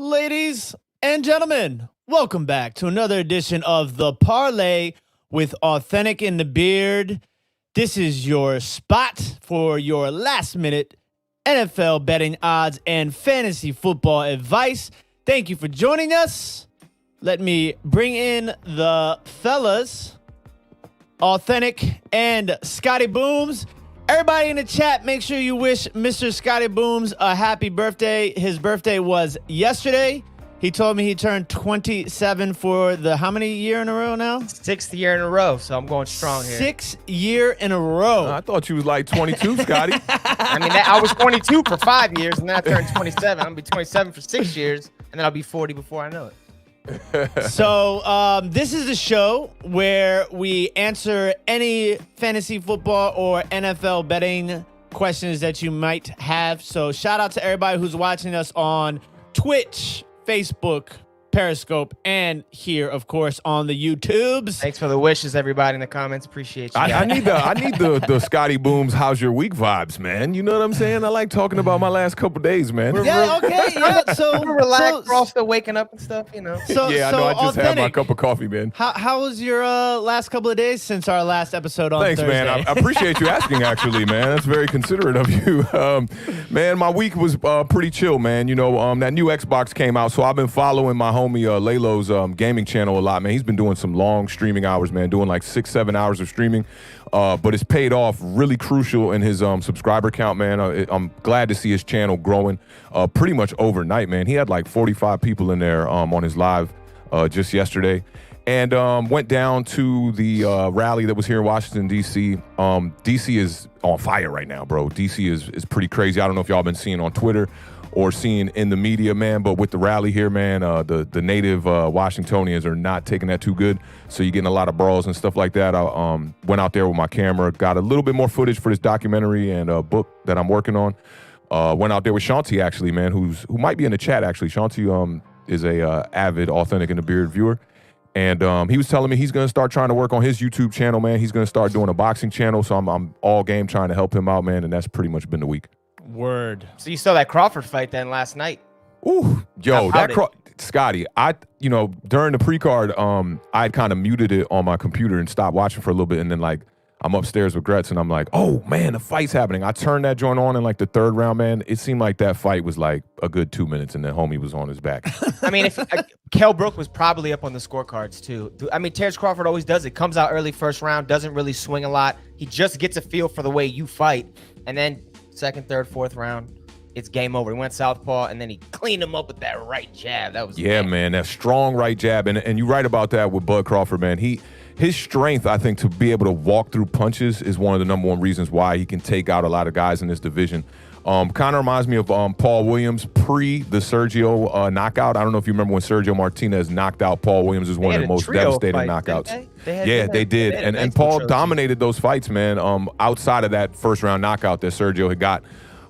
Ladies and gentlemen, welcome back to another edition of the Parlay with Awthentik and The Beard. This is your spot for your last-minute NFL betting odds and fantasy football advice. Thank you for joining us. Let me bring in the fellas, Awthentik and Scotty Booms. Everybody in the chat, make sure you wish Mr. Scotty Booms a happy birthday. His birthday was yesterday. He told me he turned 27 for the how many year in a row now? 6th year in a row, so I'm going strong here. 6th year in a row. I thought you was like 22, Scotty. I mean, I was 22 for 5 years, and then I turned 27. I'm going to be 27 for 6 years, and then I'll be 40 before I know it. So this is the show where we answer any fantasy football or NFL betting questions that you might have. So shout out to everybody who's watching us on Twitch, Facebook, Periscope, and here, of course, on the YouTubes. Thanks for the wishes, everybody in the comments. Appreciate you. I need the Scotty Booms how's your week vibes, man. You know what I'm saying? I like talking about my last couple days, man. Yeah, okay, yeah. So relax, we're all still waking up and stuff, you know. Yeah, I know. I just had my cup of coffee, man. How was your last couple of days since our last episode on Thanks, Thursday? man. I appreciate you asking, actually, man. That's very considerate of you. Man, my week was pretty chill, man. You know, that new Xbox came out, so I've been following my homie Lalo's gaming channel a lot, man. He's been doing some long streaming hours, man, doing like 6-7 hours of streaming, but it's paid off really crucial in his subscriber count, man. I'm glad to see his channel growing pretty much overnight, man. He had like 45 people in there on his live just yesterday, and went down to the rally that was here in Washington, D.C. D.C. is on fire right now, bro. D.C. is pretty crazy. I don't know if y'all been seeing on Twitter or seeing in the media, man, but with the rally here, man, the native Washingtonians are not taking that too good, so you're getting a lot of brawls and stuff like that. I went out there with my camera, got a little bit more footage for this documentary and a book that I'm working on. Went out there with Shanti, actually, man, who might be in the chat, actually. Shanti is a avid Awthentik and The Beard viewer, and he was telling me he's going to start trying to work on his YouTube channel, man. He's going to start doing a boxing channel, so I'm all game trying to help him out, man, and that's pretty much been the week. Word. So you saw that Crawford fight then last night? Ooh, yo, Scotty, during the pre-card, I had kind of muted it on my computer and stopped watching for a little bit, and then like I'm upstairs with Gretz, and I'm like, oh man, the fight's happening. I turned that joint on in like the third round, man. It seemed like that fight was like a good 2 minutes, and then homie was on his back. I mean, if Kell Brook was probably up on the scorecards too. I mean, Terrence Crawford always does it. Comes out early first round, doesn't really swing a lot. He just gets a feel for the way you fight, and then second, third, fourth round, it's game over. He went southpaw, and then he cleaned him up with that right jab. That was man, that strong right jab. And you're right about that with Bud Crawford, man. His strength, I think, to be able to walk through punches is one of the number one reasons why he can take out a lot of guys in this division. Kind of reminds me of Paul Williams pre the Sergio knockout. I don't know if you remember when Sergio Martinez knocked out Paul Williams. Is one of the most devastating knockouts. They did. And Paul dominated those fights, man, outside of that first round knockout that Sergio had got.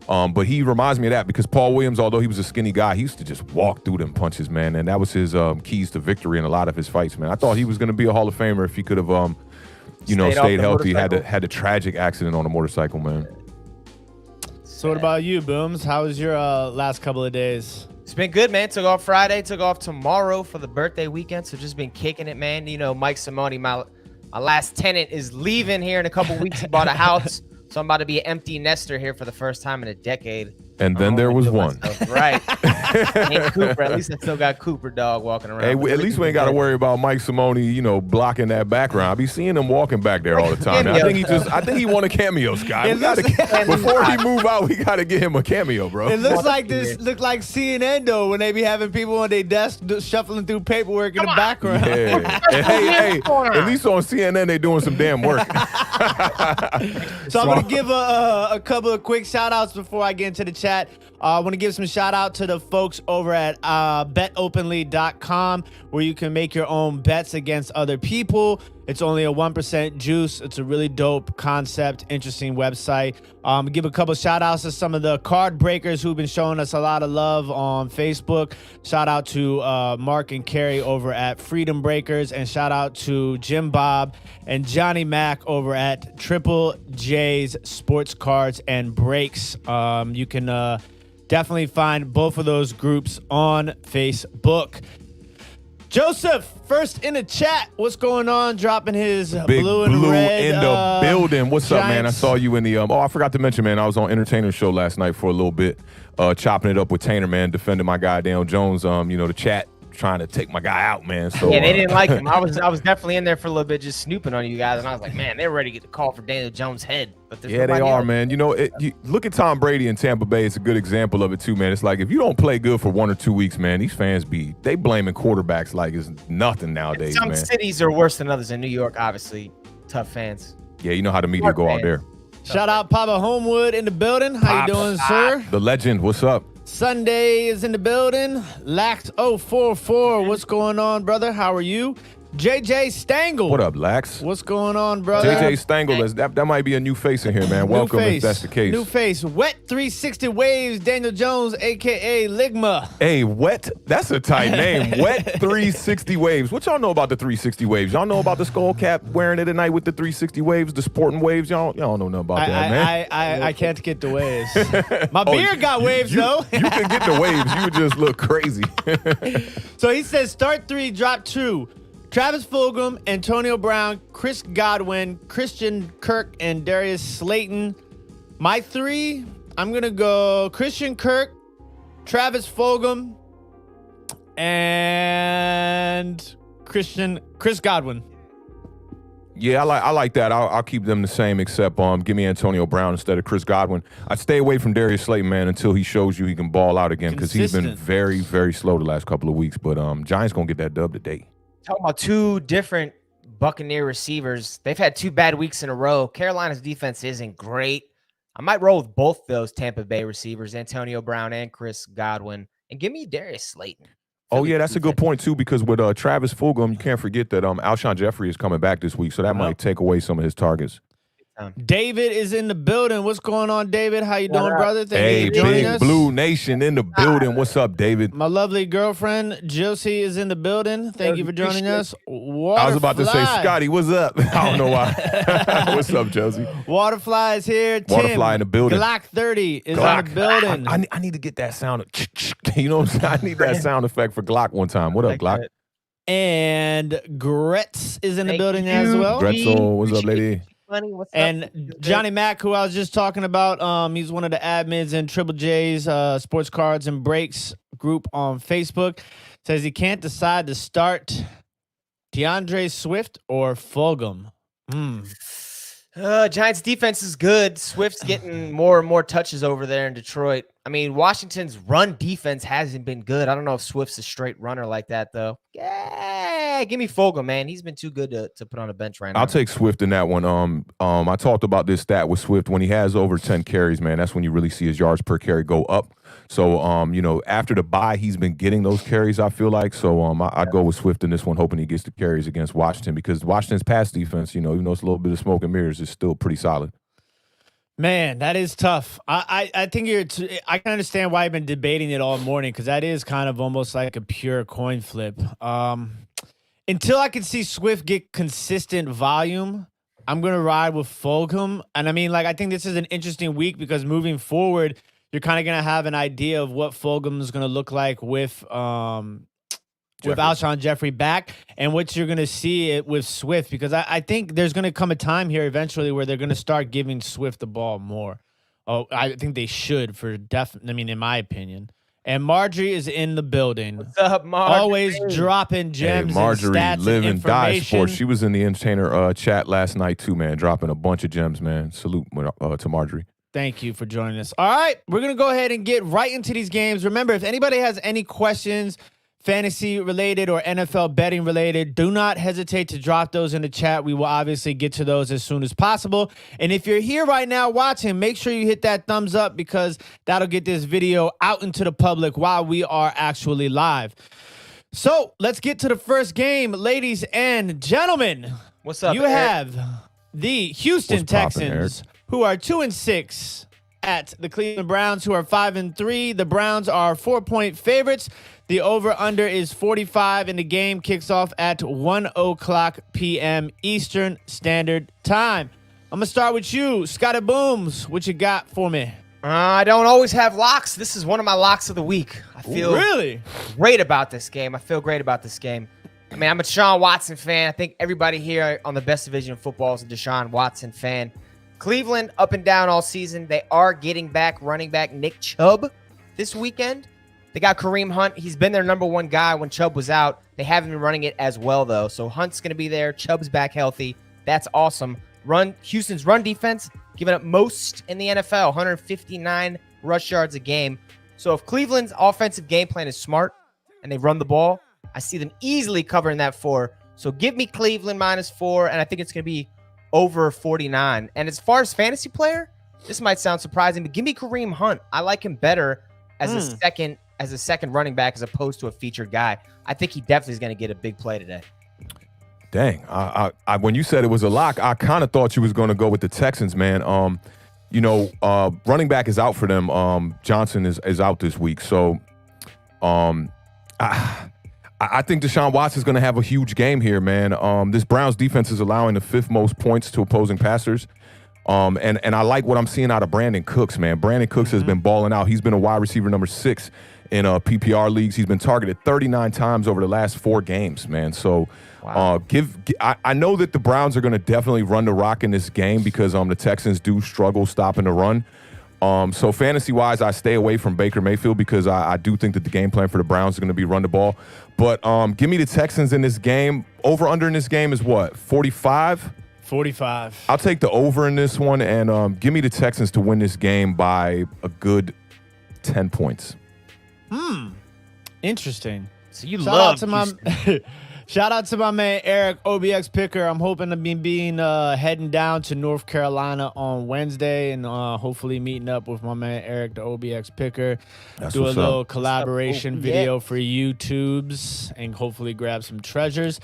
But he reminds me of that because Paul Williams, although he was a skinny guy, he used to just walk through them punches, man. And that was his keys to victory in a lot of his fights, man. I thought he was going to be a Hall of Famer if he could have, stayed healthy. Had a tragic accident on a motorcycle, man. So what about you, Booms? How was your last couple of days? It's been good, man. Took off Friday, took off tomorrow for the birthday weekend, so just been kicking it, man. You know, Mike Simone, my last tenant, is leaving here in a couple weeks. He bought a house, so I'm about to be an empty nester here for the first time in a decade. And then there was one. Right. And Cooper. At least I still got Cooper dog walking around. Hey, at least we ain't got to worry about Mike Simone, blocking that background. I be seeing him walking back there all the time. I think he want a cameo, Scott. Before he move out, we got to get him a cameo, bro. It looks like CNN though when they be having people on their desk shuffling through paperwork in the background. Yeah. And hey, at least on CNN they doing some damn work. So I'm gonna give a couple of quick shout outs before I get into the chat. I want to give some shout out to the folks over at betopenly.com where you can make your own bets against other people. It's only a 1% juice. It's a really dope concept, interesting website. Give a couple shout outs to some of the card breakers who've been showing us a lot of love on Facebook. Shout out to Mark and Carrie over at Freedom Breakers, and shout out to Jim Bob and Johnny Mac over at Triple J's Sports Cards and Breaks. You can Definitely find both of those groups on Facebook. Joseph, first in the chat. What's going on? Dropping his Big blue and red in the building. What's up, man? I Giants. saw you in the I forgot to mention, man, I was on Entertainer Show last night for a little bit, chopping it up with Tanner, man, defending my guy Daniel Jones. The chat trying to take my guy out, man. So Yeah, they didn't like him. I was definitely in there for a little bit, just snooping on you guys, and I was like, man, they're ready to get the call for Daniel Jones' head. But yeah, they are, man. You look at Tom Brady in Tampa Bay. It's a good example of it too, man. It's like if you don't play good for 1 or 2 weeks, man, these fans they blaming quarterbacks like it's nothing nowadays, Some man. cities are worse than others. In New York, obviously, tough fans. Yeah, you know how the media go out there. Shout out Papa Homewood in the building. How you doing, sir? The legend. What's up? Sunday is in the building. Lax 044. What's going on, brother? How are you? JJ Stangle. What up, Lax? What's going on, brother? JJ Stangle, that might be a new face in here, man. Welcome if that's the case. New face. Wet 360 Waves, Daniel Jones, a.k.a. Ligma. Hey, Wet, that's a tight name. Wet 360 Waves. What y'all know about the 360 Waves? Y'all know about the skull cap wearing it at night with the 360 Waves, the sporting waves? Y'all don't know nothing about that, man. I can't get the waves. My beard got waves, though. You can get the waves. You would just look crazy. So he says start 3, drop 2. Travis Fulgham, Antonio Brown, Chris Godwin, Christian Kirk, and Darius Slayton. My 3, I'm going to go Christian Kirk, Travis Fulgham, and Chris Godwin. Yeah, I like that. I'll keep them the same, except give me Antonio Brown instead of Chris Godwin. I'd stay away from Darius Slayton, man, until he shows you he can ball out again, because he's been very, very slow the last couple of weeks. But Giants going to get that dub today. Talking about 2 different Buccaneer receivers. They've had 2 bad weeks in a row. Carolina's defense isn't great. I might roll with both those Tampa Bay receivers, Antonio Brown and Chris Godwin, and give me Darius Slayton. Oh, yeah, that's a good point, too, because with Travis Fulgham, you can't forget that Alshon Jeffrey is coming back this week, so that might take away some of his targets. David is in the building. What's going on, David? How you doing, brother? Hey, you for joining Big us. Blue Nation in the building. What's up, David? My lovely girlfriend, Josie, is in the building. Thank you for joining us. I was about to say, Scotty, what's up? I don't know why. What's up, Josie? Waterfly is here. Waterfly in the building. Glock 30 is in the building. I need to get that sound. You know what I'm saying? I need that sound effect for Glock one time. What up, Glock? And Gretz is in the building as well. Gretzel, what's up, lady? What's And up? Johnny Mack, who I was just talking about, he's one of the admins in Triple J's Sports Cards and Breaks group on Facebook. Says he can't decide to start DeAndre Swift or Fulgham. Giants defense is good. Swift's getting more and more touches over there in Detroit. I mean, Washington's run defense hasn't been good. I don't know if Swift's a straight runner like that, though. Yeah, give me Fulgham, man. He's been too good to put on a bench right now. I'll take Swift in that one. I talked about this stat with Swift. When he has over 10 carries, man, that's when you really see his yards per carry go up. So, after the bye, he's been getting those carries, I feel like. So, I'd go with Swift in this one, hoping he gets the carries against Washington, because Washington's pass defense, even though it's a little bit of smoke and mirrors, is still pretty solid. Man, that is tough. I think I can understand why I've been debating it all morning, because that is kind of almost like a pure coin flip. Until I can see Swift get consistent volume, I'm going to ride with Fulgham. And I mean, I think this is an interesting week, because moving forward, you're kind of going to have an idea of what Fulgham is going to look like with Alshon Jeffrey back, and what you're going to see it with Swift, because I think there's going to come a time here eventually where they're going to start giving Swift the ball more. Oh, I think they should, in my opinion. And Marjorie is in the building. What's up, Marjorie? Always dropping gems, Marjorie, and stats live and and die information. sports. She was in the Entertainer chat last night too, man, dropping a bunch of gems, man. Salute to Marjorie. Thank you for joining us. All right, we're going to go ahead and get right into these games. Remember, if anybody has any questions, fantasy related or NFL betting related, do not hesitate to drop those in the chat. We will obviously get to those as soon as possible. And if you're here right now watching, make sure you hit that thumbs up, because that'll get this video out into the public while we are actually live. So let's get to the first game, ladies and gentlemen. What's up, You Eric? have the Houston What's poppin', Texans, who are 2-6, at the Cleveland Browns, who are 5-3. The Browns are 4-point favorites. The over-under is 45, and the game kicks off at 1:00 p.m. Eastern Standard Time. I'm going to start with you, Scotty Booms. What you got for me? I don't always have locks. This is one of my locks of the week. I feel really great about this game. I'm a Deshaun Watson fan. I think everybody here on the best division of football is a Deshaun Watson fan. Cleveland up and down all season. They are getting back running back Nick Chubb this weekend. They got Kareem Hunt. He's been their number one guy when Chubb was out. They haven't been running it as well, though. So Hunt's going to be there. Chubb's back healthy. That's awesome. Houston's run defense, giving up most in the NFL, 159 rush yards a game. So if Cleveland's offensive game plan is smart and they run the ball, I see them easily covering that 4. So give me Cleveland -4, and I think it's going to be over 49. And as far as fantasy player, this might sound surprising, but give me Kareem Hunt. I like him better as a second running back as opposed to a featured guy. I think he definitely is going to get a big play today. Dang, I when you said it was a lock, I kind of thought you was going to go with the Texans, man. Running back is out for them. Johnson is out this week, so I think Deshaun Watson is going to have a huge game here, man. This Browns defense is allowing the 5th most points to opposing passers. And I like what I'm seeing out of Brandon Cooks, man. Brandon Cooks has been balling out. He's been a wide receiver number 6 in PPR leagues. He's been targeted 39 times over the last 4 games, man. So wow. I know that the Browns are going to definitely run the rock in this game because the Texans do struggle stopping the run. So fantasy-wise, I stay away from Baker Mayfield because I do think that the game plan for the Browns is going to be run the ball. But give me the Texans in this game. Over-under in this game is what, 45? 45. I'll take the over in this one, and give me the Texans to win this game by a good 10 points. Interesting. So you love Shout out to my man Eric, OBX Picker. I'm hoping to be heading down to North Carolina on Wednesday and hopefully meeting up with my man Eric, the OBX Picker. That's do a little up. collaboration video for YouTubes and hopefully grab some treasures.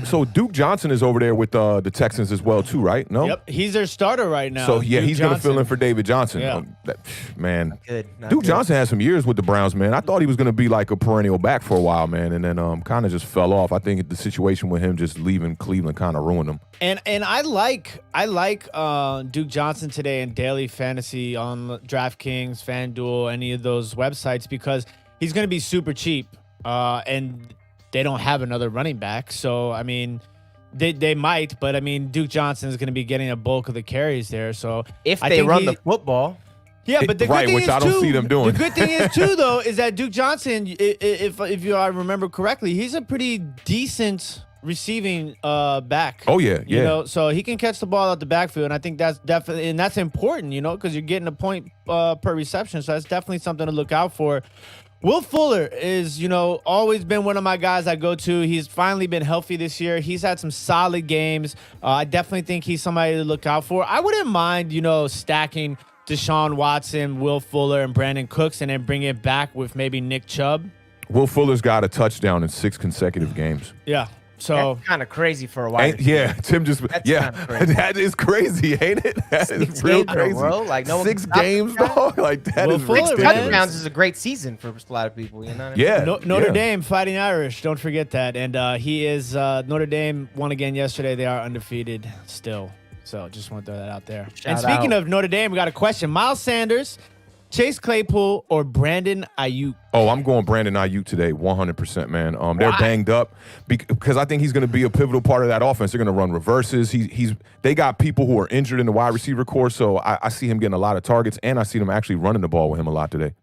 So Duke Johnson is over there with the Texans as well too, right? No. Yep, he's their starter right now. So yeah, Duke he's going to Johnson. fill in for David Johnson. Yeah. Man, Not Duke good. Johnson had some years with the Browns, man. I thought he was going to be like a perennial back for a while, man, and then kind of just fell off. I think the situation with him just leaving Cleveland kind of ruined him. And I like Duke Johnson today in daily fantasy on DraftKings, FanDuel, any of those websites because he's going to be super cheap. And they don't have another running back. So, I mean, they might, but I mean, Duke Johnson is going to be getting a bulk of the carries there. So if they run the football. Yeah, but the good thing which is I don't see them doing. The good thing is too, though, is that Duke Johnson, if I remember correctly, he's a pretty decent receiving back. Oh yeah, yeah. You know, so he can catch the ball out the backfield, and I think that's definitely that's important. You know, because you're getting a point per reception, so that's definitely something to look out for. Will Fuller is, always been one of my guys I go to. He's finally been healthy this year. He's had some solid games. I definitely think he's somebody to look out for. I wouldn't mind, stacking Deshaun Watson, Will Fuller, and Brandon Cooks, and then bring it back with maybe Nick Chubb. Will Fuller's got a touchdown in 6 consecutive games. Yeah. So that's kind of crazy for a while. Yeah, Tim just that is crazy, ain't it? That is real crazy. Like no 6 games, dog. Like that is Fuller, 6 ridiculous. touchdowns is a great season for a lot of people. You know what I mean? Yeah, Notre Dame Fighting Irish. Don't forget that. And he is Notre Dame won again yesterday. They are undefeated still. So just want to throw that out there. And speaking of Notre Dame, we got a question: Miles Sanders, Chase Claypool, or Brandon Ayuk? Oh, I'm going Brandon Ayuk today, 100%, man. They're banged up because I think he's going to be a pivotal part of that offense. They're going to run reverses. They got people who are injured in the wide receiver core, so I see him getting a lot of targets, and I see them actually running the ball with him a lot today.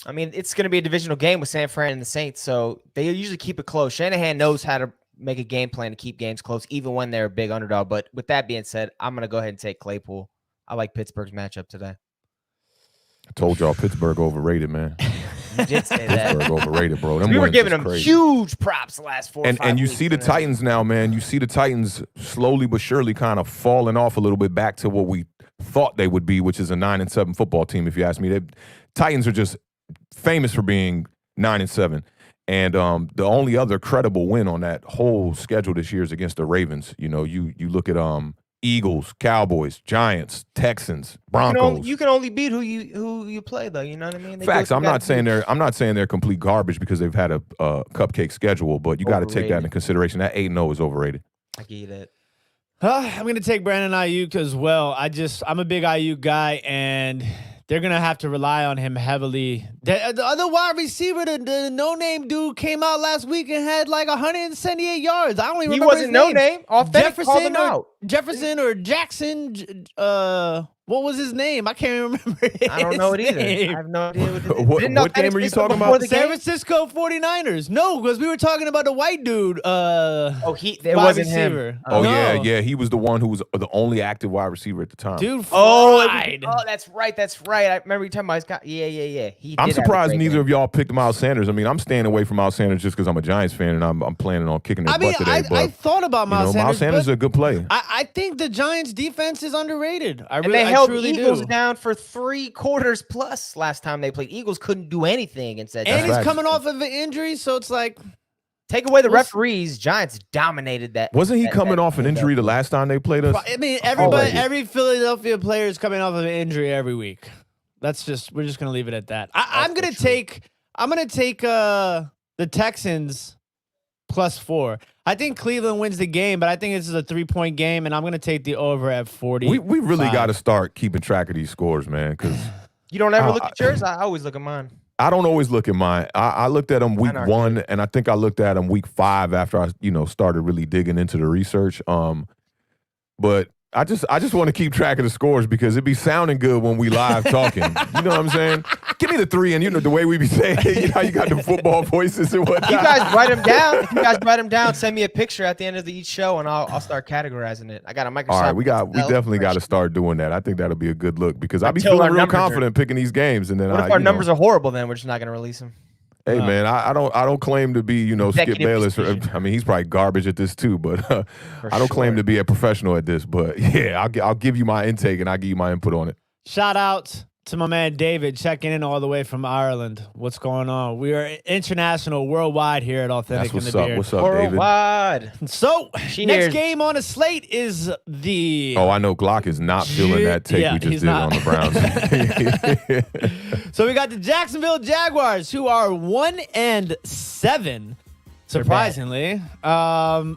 I mean, it's going to be a divisional game with San Fran and the Saints, so they usually keep it close. Shanahan knows how to make a game plan to keep games close, even when they're a big underdog. But with that being said, I'm going to go ahead and take Claypool. I like Pittsburgh's matchup today. I told y'all Pittsburgh overrated, man. You did say that. Pittsburgh overrated, bro. Them We were wins giving is them crazy. huge props the last 4 or 5 And you weeks, see the Titans now, man. You see the Titans slowly but surely kind of falling off a little bit back to what we thought they would be, which is a 9-7 football team, if you ask me. Titans are just famous for being 9-7. And the only other credible win on that whole schedule this year is against the Ravens. You look at Eagles, Cowboys, Giants, Texans, Broncos. You can only beat who you play, though. You know what I mean? Facts. I'm not saying they're complete garbage because they've had a cupcake schedule, but you got to take that into consideration. That 8-0 is overrated. I get it. I'm going to take Brandon Ayuk as well. I'm a big Ayuk guy, and they're going to have to rely on him heavily. The other wide receiver, the no-name dude, came out last week and had like 178 yards. I don't even remember his name. He wasn't no-name. Authentic called him out. Jefferson or Jackson. What was his name? I can't even remember I don't know it either. I have no idea what game are you talking about? San Francisco 49ers. No, because we were talking about the white dude. It wasn't him. him. Oh, yeah. He was the one who was the only active wide receiver at the time. Dude, fried. That's right. I remember you talking about yeah. I'm surprised neither of y'all picked Miles Sanders. I mean, I'm staying away from Miles Sanders just because I'm a Giants fan and I'm planning on kicking his butt today. I thought about Miles Sanders. Miles Sanders is a good play. I think the Giants' defense is underrated. They held Eagles down for 3 quarters plus last time they played. Eagles couldn't do anything and he's coming off of an injury, so it's like take away the referees. Giants dominated that. Wasn't he coming off an injury the last time they played us? I mean, every Philadelphia player is coming off of an injury every week. We're just gonna leave it at that. I'm gonna take the Texans +4. I think Cleveland wins the game, but I think this is a 3-point game, and I'm going to take the over at 40. We really got to start keeping track of these scores, man, because you don't ever look at yours? I always look at mine. I don't always look at mine. I looked at them week 1, and I think I looked at them week 5 after I started really digging into the research. But I just want to keep track of the scores because it'd be sounding good when we live talking. You know what I'm saying? Give me the 3, and the way we be saying, how you got the football voices and whatnot. You guys write them down. If you guys write them down, send me a picture at the end of each show, and I'll start categorizing it. I got a Microsoft. All right, we definitely got to start doing that. I think that'll be a good look because I'll be feeling real confident picking these games, and then what if our numbers are horrible? Then we're just not going to release them. Hey man, I don't claim to be Skip Bayless. I mean, he's probably garbage at this too, but I don't claim to be a professional at this. But yeah, I'll give you my intake and I'll give you my input on it. Shout out to my man David checking in all the way from Ireland. What's going on? We are international, worldwide here at Authentic and The Beard. What's up, David? Worldwide. So next game on the slate is the. Oh, I know Glock is not feeling that take we just did on the Browns. So we got the Jacksonville Jaguars, who are 1-7, surprisingly,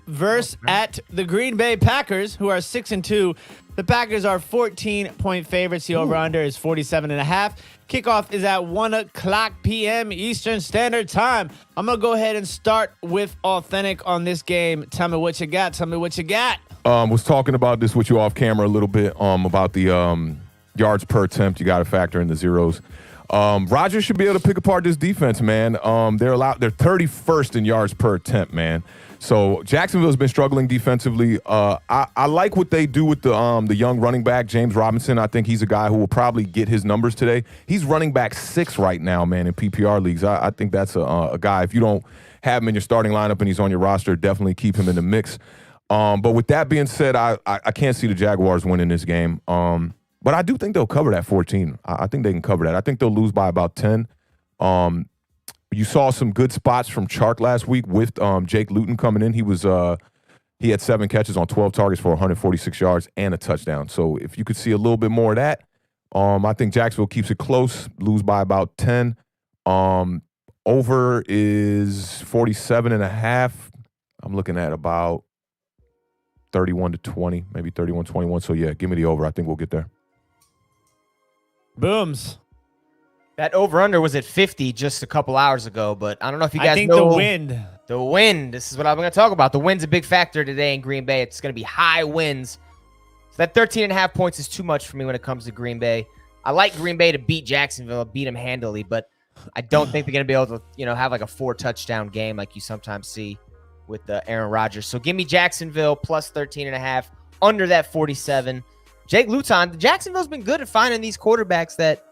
versus at the Green Bay Packers, who are 6-2. The Packers are 14-point favorites. The over-under is 47.5. Kickoff is at 1:00 p.m. Eastern Standard Time. I'm going to go ahead and start with Authentic on this game. Tell me what you got. Was talking about this with you off camera a little bit about the yards per attempt. You got to factor in the zeros. Rodgers should be able to pick apart this defense, man. They're 31st in yards per attempt, man. So Jacksonville's been struggling defensively. I like what they do with the young running back, James Robinson. I think he's a guy who will probably get his numbers today. He's running back 6 right now, man, in PPR leagues. I think that's a guy, if you don't have him in your starting lineup and he's on your roster, definitely keep him in the mix. But with that being said, I can't see the Jaguars winning this game. But I do think they'll cover that 14. I think they can cover that. I think they'll lose by about 10. You saw some good spots from Chark last week with Jake Luton coming in. He had 7 catches on 12 targets for 146 yards and a touchdown. So if you could see a little bit more of that, I think Jacksonville keeps it close, lose by about 10. Over is 47.5. I'm looking at about 31-20, maybe 31-21. So yeah, give me the over. I think we'll get there. Booms. That over-under was at 50 just a couple hours ago, but I don't know if you guys know. I think the wind. The wind. This is what I'm going to talk about. The wind's a big factor today in Green Bay. It's going to be high winds. So that 13.5 points is too much for me when it comes to Green Bay. I like Green Bay to beat Jacksonville, beat them handily, but I don't think they're going to be able to, have like a 4-touchdown game like you sometimes see with Aaron Rodgers. So give me Jacksonville plus 13.5, under that 47. Jake Luton, Jacksonville's been good at finding these quarterbacks that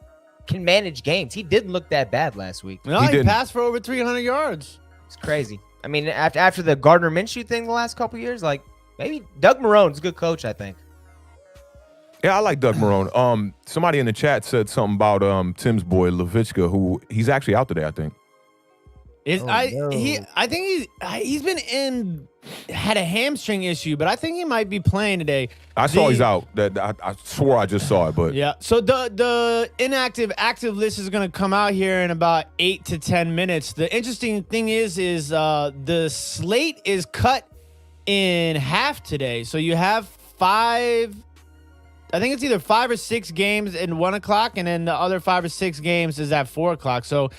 can manage games. He didn't look that bad last week. No, he passed for over 300 yards. It's crazy. I mean, after the Gardner Minshew thing the last couple years, like maybe Doug Marrone's a good coach, I think. Yeah, I like Doug Marrone. Somebody in the chat said something about Tim's boy Lavichka, who he's actually out today, I think. I think he's been had a hamstring issue, but I think he might be playing today. I saw he's out. I swore I just saw it, but yeah. So the active list is going to come out here in about 8 to 10 minutes. The interesting thing is the slate is cut in half today. So you have 5 I think it's either 5 or 6 games in 1 o'clock, and then the other 5 or 6 games is at 4 o'clock. So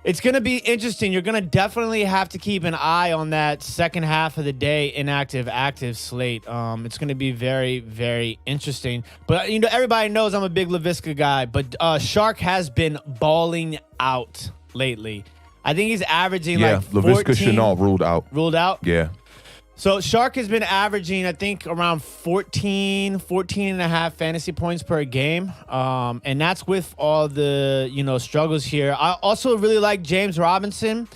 it's going to be interesting. You're going to definitely have to keep an eye on that second half of the day active slate. It's going to be very, very interesting. But, everybody knows I'm a big LaVisca guy, but Shark has been balling out lately. I think he's averaging like 14. LaVisca Chenault ruled out. Ruled out? Yeah. So Shark has been averaging, I think, around 14 and a half fantasy points per game. And that's with all the, struggles here. I also really like James Robinson.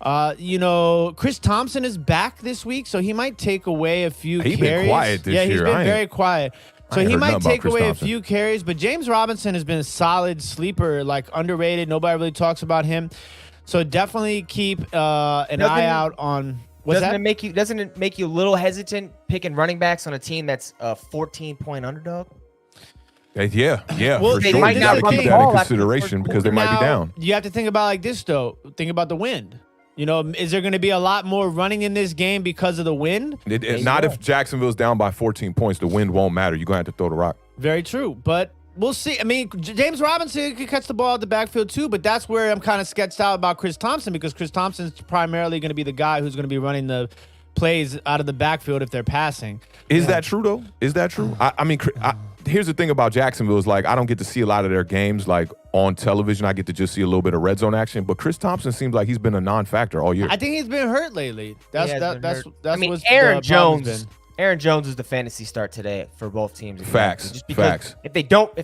Chris Thompson is back this week, so he might take away a few carries. He's been quiet this year. Yeah, he's been very quiet. So he might take away Thompson. A few carries, but James Robinson has been a solid sleeper, like underrated. Nobody really talks about him. So definitely keep an eye out on... Doesn't it make you a little hesitant picking running backs on a team that's a 14-point underdog? Yeah. Well, for they sure. might You not gotta run keep the that ball in after the consideration first because they might be down. You have to think about it like this, though. Think about the wind. Is there going to be a lot more running in this game because of the wind? Not if Jacksonville's down by 14 points. The wind won't matter. You're going to have to throw the rock. Very true. But we'll see. I mean, James Robinson could catch the ball at the backfield too, but that's where I'm kind of sketched out about Chris Thompson because Chris Thompson's primarily going to be the guy who's going to be running the plays out of the backfield if they're passing. Is that true, though? Is that true? Here's the thing about Jacksonville is, like, I don't get to see a lot of their games, like, on television. I get to just see a little bit of red zone action. But Chris Thompson seems like he's been a non-factor all year. I think he's been hurt lately. That's what's Aaron the Jones. problem's been. Aaron Jones is the fantasy start today for both teams. Facts. Just because Facts. If they don't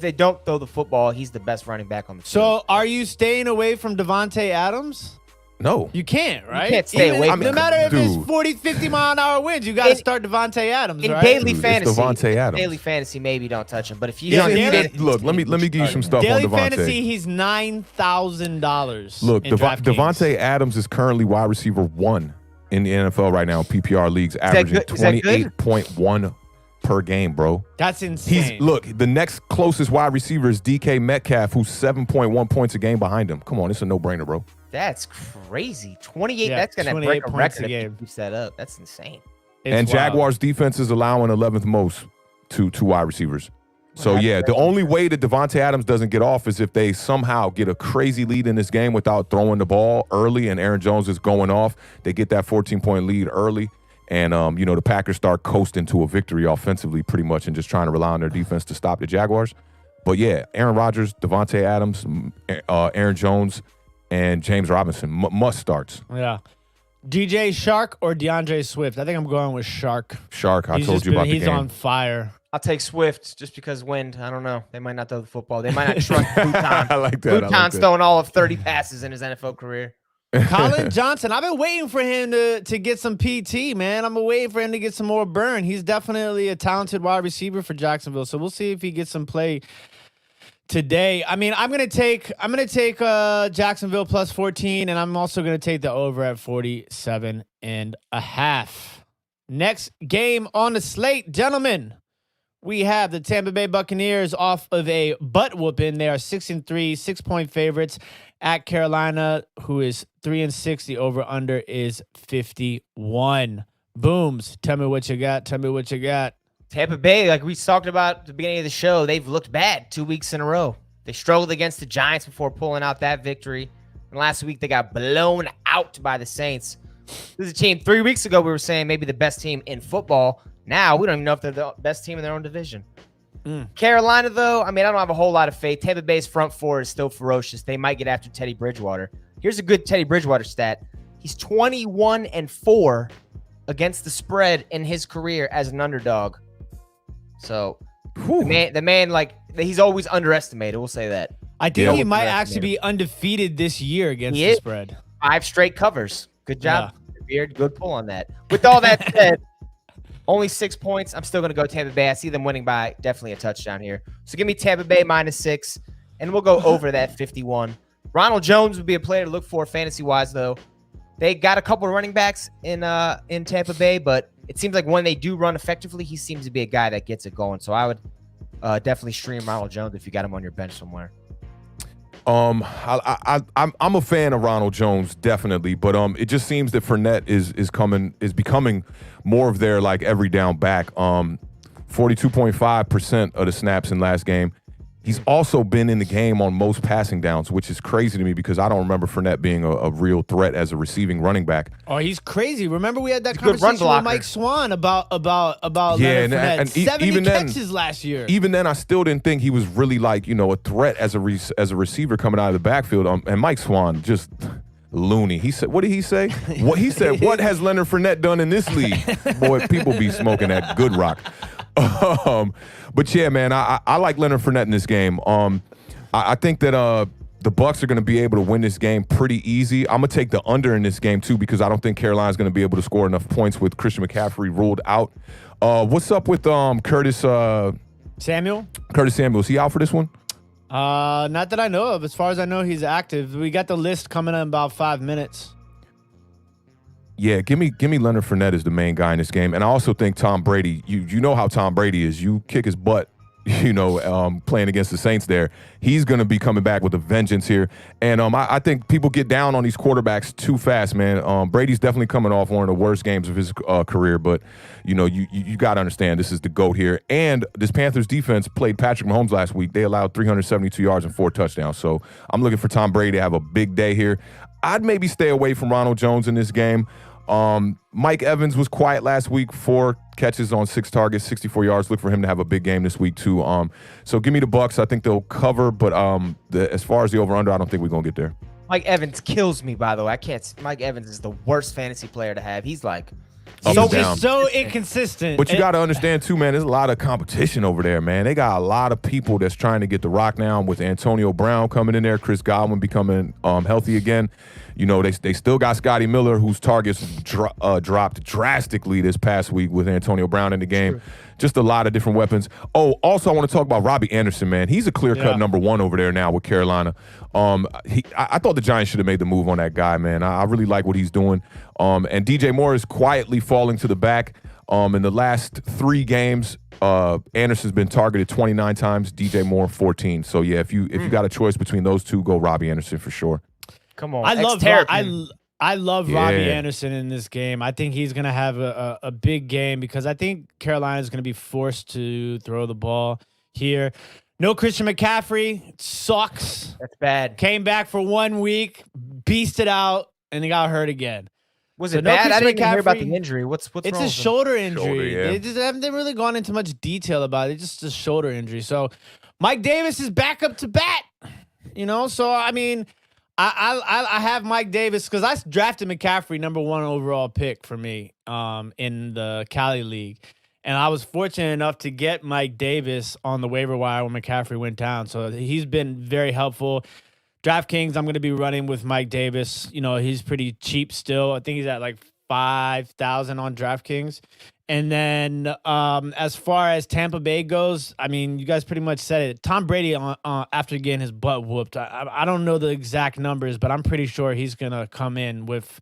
throw the football, he's the best running back on the team. So are you staying away from Devontae Adams? No. You can't, right? You can't stay away from No matter if it's dude. 40, 50-mile-an-hour winds, you got to start Devontae Adams, in right? daily Dude, fantasy, it's Devontae Adams. daily fantasy, maybe don't touch him. But if you Yeah, don't, daily- Look, let me give you some stuff Daily on Devontae. fantasy, he's $9,000. Look, in DraftKings. Devontae Adams is currently wide receiver 1 in the NFL right now in PPR leagues, averaging good? Is that good? 28.1 per game, bro. That's insane. The next closest wide receiver is DK Metcalf, who's 7.1 points a game behind him. Come on, it's a no-brainer, bro. that's crazy. 28. Yeah, that's gonna 28 break a points record a if game. he keeps that up. That's insane. It's And wild. Jaguars defense is allowing 11th most to wide receivers. So, yeah, the only way that Devontae Adams doesn't get off is if they somehow get a crazy lead in this game without throwing the ball early and Aaron Jones is going off. They get that 14-point lead early. And, the Packers start coasting to a victory offensively pretty much and just trying to rely on their defense to stop the Jaguars. But, yeah, Aaron Rodgers, Devontae Adams, Aaron Jones, and James Robinson, must starts. Yeah. DJ Shark or DeAndre Swift? I think I'm going with Shark. Shark, I told you about the game. He's on fire. I'll take Swift just because wind. I don't know. They might not throw the football. They might not trust Bhutan. I like that. Bhutan's throwing all of 30 passes in his NFL career. Colin Johnson, I've been waiting for him to get some PT, man. I'm waiting for him to get some more burn. He's definitely a talented wide receiver for Jacksonville, so we'll see if he gets some play today. I mean, I'm gonna take Jacksonville plus 14, and I'm also gonna take the over at 47.5. Next game on the slate, gentlemen. We have the Tampa Bay Buccaneers off of a butt whooping. They are 6-3, 6-point favorites at Carolina, who is 3-6. The over/under is 51. Booms. Tell me what you got. Tampa Bay, like we talked about at the beginning of the show, they've looked bad 2 weeks in a row. They struggled against the Giants before pulling out that victory. And last week, they got blown out by the Saints. This is a team 3 weeks ago we were saying maybe the best team in football. Now, we don't even know if they're the best team in their own division. Carolina, though, I don't have a whole lot of faith. Tampa Bay's front four is still ferocious. They might get after Teddy Bridgewater. Here's a good Teddy Bridgewater stat. He's 21-4 against the spread in his career as an underdog. So, the man, like, he's always underestimated. We'll say that. I think he might actually be undefeated this year against the spread. 5 straight covers. Good job, Beard. Good pull on that. With all that said, only 6 points. I'm still going to go Tampa Bay. I see them winning by definitely a touchdown here. So give me Tampa Bay -6, and we'll go over that 51. Ronald Jones would be a player to look for fantasy-wise, though. They got a couple of running backs in Tampa Bay, but it seems like when they do run effectively, he seems to be a guy that gets it going. So I would definitely stream Ronald Jones if you got him on your bench somewhere. I'm a fan of Ronald Jones, definitely, but it just seems that Fournette is becoming more of their like every down back. 42.5% of the snaps in last game. He's also been in the game on most passing downs, which is crazy to me because I don't remember Fournette being a real threat as a receiving running back. Oh, he's crazy. Remember we had that He's a good run conversation with blocker. Mike Swan about Yeah, Leonard Fournette. and 70 even then- catches last year. Even then, I still didn't think he was really like, a threat as a receiver coming out of the backfield. And Mike Swan just loony. He said, what did he say? What he said, what has Leonard Fournette done in this league? Boy, people be smoking that good rock. But yeah, man, I like Leonard Fournette in this game. I think that the Bucs are going to be able to win this game pretty easy. I'm going to take the under in this game too because I don't think Carolina's going to be able to score enough points with Christian McCaffrey ruled out. What's up with Curtis Samuel? Curtis Samuel, is he out for this one? Not that I know of. As far as I know, he's active. We got the list coming in about 5 minutes. Yeah, give me Leonard Fournette as the main guy in this game. And I also think Tom Brady, you know how Tom Brady is. You kick his butt, playing against the Saints there. He's going to be coming back with a vengeance here. And I think people get down on these quarterbacks too fast, man. Brady's definitely coming off one of the worst games of his career. But, you got to understand this is the GOAT here. And this Panthers defense played Patrick Mahomes last week. They allowed 372 yards and 4 touchdowns. So I'm looking for Tom Brady to have a big day here. I'd maybe stay away from Ronald Jones in this game. Mike Evans was quiet last week, 4 catches on 6 targets, 64 yards. Look for him to have a big game this week too. So give me the Bucs. I think they'll cover, but as far as the over/under, I don't think we're gonna get there. Mike Evans kills me, by the way. Mike Evans is the worst fantasy player to have. He's like Up He's and just down. so inconsistent. But you got to understand too, man. There's a lot of competition over there, man. They got a lot of people that's trying to get the rock now. With Antonio Brown coming in there, Chris Godwin becoming healthy again. They still got Scotty Miller, whose targets dropped drastically this past week with Antonio Brown in the game. Sure. Just a lot of different weapons. Oh, also I want to talk about Robbie Anderson, man. He's a clear-cut number 1 over there now with Carolina. I thought the Giants should have made the move on that guy, man. I really like what he's doing. And DJ Moore is quietly falling to the back. In the last 3 games, Anderson's been targeted 29 times, DJ Moore 14. So yeah, if you got a choice between those two, go Robbie Anderson for sure. Come on. I love Robbie Anderson in this game. I think he's going to have a big game because I think Carolina is going to be forced to throw the ball here. No Christian McCaffrey. It sucks. That's bad. Came back for 1 week, beasted out, and he got hurt again. Was it bad? I didn't even hear about the injury. What's It's wrong a with shoulder injury. Shoulder, yeah. They just haven't really gone into much detail about it. It's just a shoulder injury. So Mike Davis is back up to bat. So I mean, I have Mike Davis because I drafted McCaffrey number 1 overall pick for me in the Cali League. And I was fortunate enough to get Mike Davis on the waiver wire when McCaffrey went down. So he's been very helpful. DraftKings, I'm going to be running with Mike Davis. He's pretty cheap still. I think he's at like 5,000 on DraftKings. And then as far as Tampa Bay goes, I mean, you guys pretty much said it. Tom Brady, after getting his butt whooped, I don't know the exact numbers, but I'm pretty sure he's going to come in with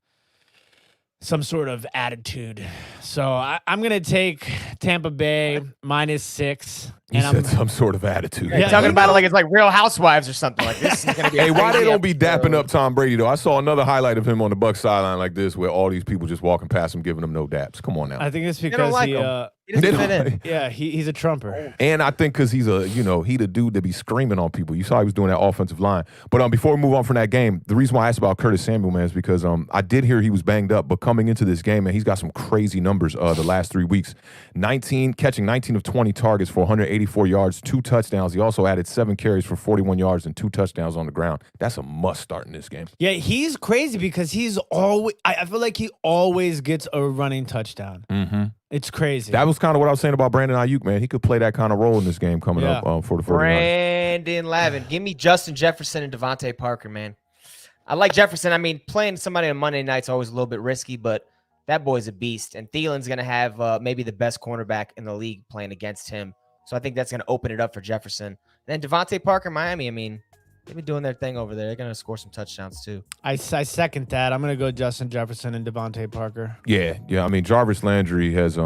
some sort of attitude. So I'm going to take Tampa Bay -6. He said some sort of attitude. You're talking about it like it's like Real Housewives or something. Like this is going to be. Hey, why they don't be episode. dapping up Tom Brady though? I saw another highlight of him on the Bucs sideline like this, where all these people just walking past him, giving him no daps. Come on now. I think it's They don't because like him. He doesn't fit in. yeah, he's a trumper. And I think because he's he the dude that be screaming on people. You saw he was doing that offensive line. But before we move on from that game, the reason why I asked about Curtis Samuel, man, is because I did hear he was banged up, but coming into this game, man, he's got some crazy numbers the last 3 weeks. Catching 19 of 20 targets for 184 yards, 2 touchdowns. He also added 7 carries for 41 yards and 2 touchdowns on the ground. That's a must start in this game. Yeah, he's crazy because he's always. I feel like he always gets a running touchdown. Mm-hmm. It's crazy. That was kind of what I was saying about Brandon Ayuk, man. He could play that kind of role in this game coming up for the 49ers. Brandon Lavin. Give me Justin Jefferson and Devontae Parker, man. I like Jefferson. I mean, playing somebody on Monday night's always a little bit risky, but that boy's a beast. And Thielen's going to have maybe the best cornerback in the league playing against him. So I think that's going to open it up for Jefferson. And then Devontae Parker, Miami, I mean, they've been doing their thing over there. They're going to score some touchdowns too. I second that. I'm going to go Justin Jefferson and Devontae Parker. Yeah. I mean, Jarvis Landry has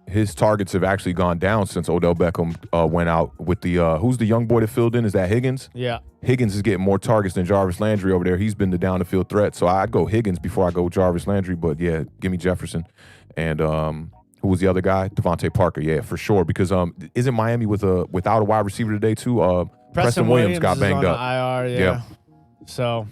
his targets have actually gone down since Odell Beckham went out with the who's the young boy that filled in? Is that Higgins? Yeah. Higgins is getting more targets than Jarvis Landry over there. He's been the down the field threat. So I'd go Higgins before I go Jarvis Landry. But yeah, give me Jefferson. And Who was the other guy? Devontae Parker. Yeah, for sure. Because isn't Miami without a wide receiver today too? Preston Williams got banged is up. on the IR, yeah. So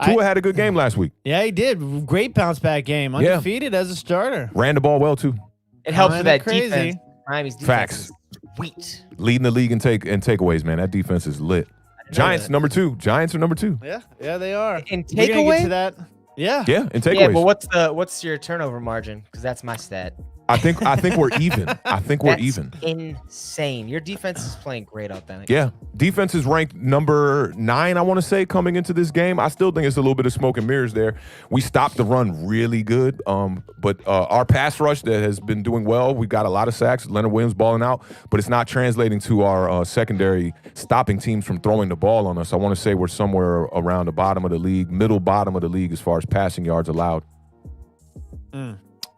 Tua had a good game last week. Yeah, he did. Great bounce back game. Undefeated as a starter. Ran the ball well too. It helps with that crazy defense. Miami's defense Facts. is sweet. Leading the league in takeaways, man. That defense is lit. Giants number 2. Giants are number 2. Yeah, they are. In We're gonna get to takeaway? that. Yeah. Yeah, in takeaways. Yeah, but what's your turnover margin? Because that's my stat. I think we're even. I think we're That's even. insane. Your defense is playing great, Awthentik. Yeah. Defense is ranked number 9, I want to say, coming into this game. I still think it's a little bit of smoke and mirrors there. We stopped the run really good. But our pass rush that has been doing well, we got a lot of sacks. Leonard Williams balling out, but it's not translating to our secondary stopping teams from throwing the ball on us. I want to say we're somewhere around the bottom of the league, middle bottom of the league as far as passing yards allowed.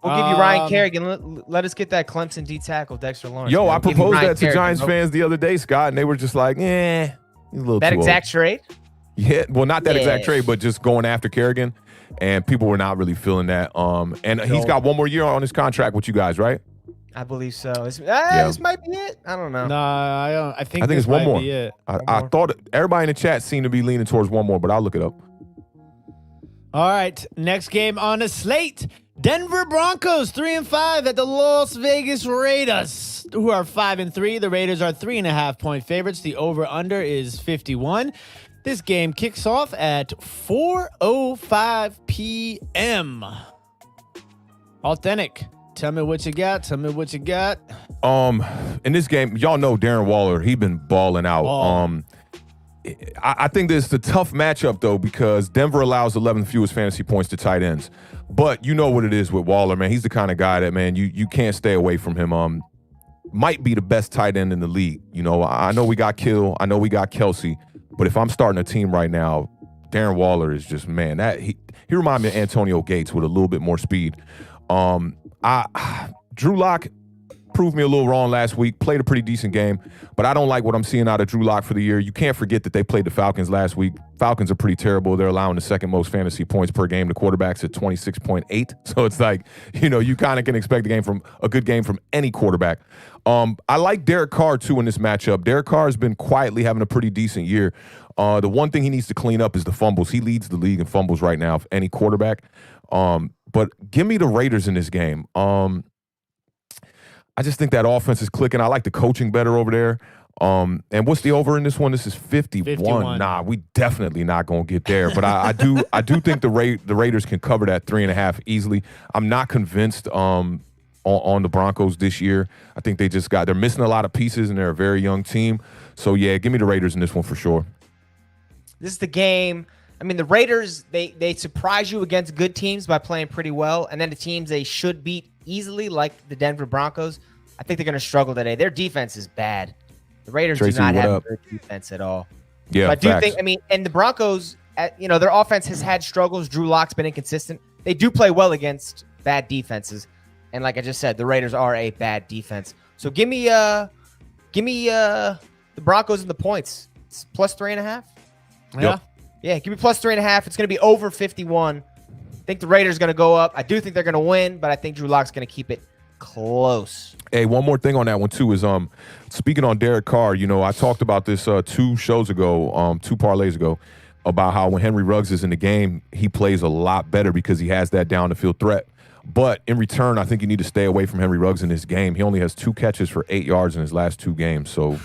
We'll give you Ryan Kerrigan. Let us get that Clemson D tackle, Dexter Lawrence. Yo, I proposed that to Kerrigan, Giants fans the other day, Scott, and they were just like, he's a little that too exact old. trade? Yeah, well, not that exact trade, but just going after Kerrigan, and people were not really feeling that. And he's got one more year on his contract with you guys, right? I believe so. This might be it. I don't know. No, I don't. I think it's one more. Be it. I thought everybody in the chat seemed to be leaning towards one more, but I'll look it up. All right, next game on the slate. Denver Broncos 3-5 at the Las Vegas Raiders, who are 5-3. The Raiders are 3.5-point favorites. The over/under is 51. This game kicks off at 4:05 p.m. Awthentik, tell me what you got. In this game, y'all know Darren Waller. He been balling out. I think this is a tough matchup, though, because Denver allows 11th fewest fantasy points to tight ends. But you know what it is with Waller, man. He's the kind of guy that, man, you can't stay away from him. Might be the best tight end in the league. You know, I know we got Kittle. I know we got Kelsey. But if I'm starting a team right now, Darren Waller is just, man, he reminds me of Antonio Gates with a little bit more speed. Drew Lock proved me a little wrong last week, played a pretty decent game, but I don't like what I'm seeing out of Drew Lock for the year. You can't forget that they played the Falcons last week. Falcons are pretty terrible. They're allowing the second most fantasy points per game to quarterbacks at 26.8. So it's like, you kind of can expect a good game from any quarterback. I like Derek Carr, too, in this matchup. Derek Carr has been quietly having a pretty decent year. The one thing he needs to clean up is the fumbles. He leads the league in fumbles right now of any quarterback. But give me the Raiders in this game. I just think that offense is clicking. I like the coaching better over there. And what's the over in this one? This is 51. Nah, we definitely not going to get there. But I do think the Raiders can cover that 3.5 easily. I'm not convinced on the Broncos this year. I think they're missing a lot of pieces, and they're a very young team. So, yeah, give me the Raiders in this one for sure. This is the game. I mean, the Raiders, they surprise you against good teams by playing pretty well. And then the teams they should beat easily, like the Denver Broncos, I think they're going to struggle today. Their defense is bad. The Raiders Tracy, do not have up? a good defense at all. Yeah, so I do facts. think, and the Broncos, their offense has had struggles. Drew Lock's been inconsistent. They do play well against bad defenses. And like I just said, the Raiders are a bad defense. So give me the Broncos and the points. It's plus 3.5. Yeah. Yeah, give me plus 3.5. It's going to be over 51. I think the Raiders are going to go up. I do think they're going to win, but I think Drew Lock's going to keep it close. Hey, one more thing on that one, too, is speaking on Derek Carr, I talked about this 2 shows ago, 2 parlays ago, about how when Henry Ruggs is in the game, he plays a lot better because he has that down-the-field threat. But in return, I think you need to stay away from Henry Ruggs in this game. He only has 2 catches for 8 yards in his last 2 games, so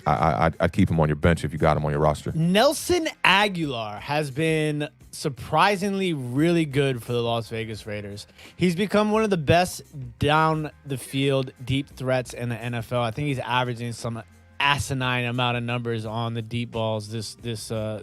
I'd keep him on your bench if you got him on your roster. Nelson Aguilar has been surprisingly really good for the Las Vegas Raiders. He's become one of the best down the field deep threats in the NFL. I think he's averaging some asinine amount of numbers on the deep balls this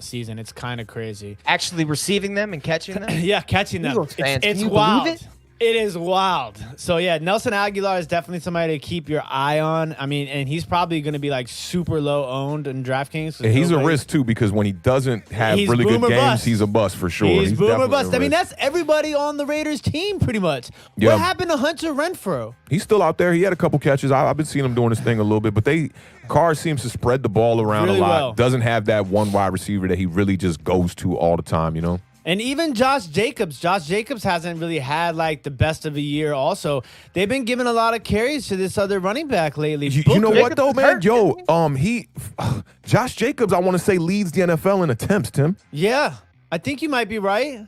season. It's kind of crazy. Actually receiving them and catching them? Yeah, catching them. Eagles fans, It's can you wild. believe it? It is wild. So, yeah, Nelson Aguilar is definitely somebody to keep your eye on. I mean, and he's probably going to be, like, super low owned in DraftKings. And he's a risk, too, because when he doesn't have really good games, bust. He's a bust for sure. He's boom or definitely bust. a I mean, risk. that's everybody on the Raiders team pretty much. Yeah. What happened to Hunter Renfrow? He's still out there. He had a couple catches. I've been seeing him doing his thing a little bit, but Carr seems to spread the ball around Really a lot. well. Doesn't have that one wide receiver that he really just goes to all the time, And even Josh Jacobs. Josh Jacobs hasn't really had like the best of a year also. They've been giving a lot of carries to this other running back lately. You know what, though, man? hurt, Yo, Josh Jacobs, I want to say, leads the NFL in attempts, Tim. Yeah, I think you might be right.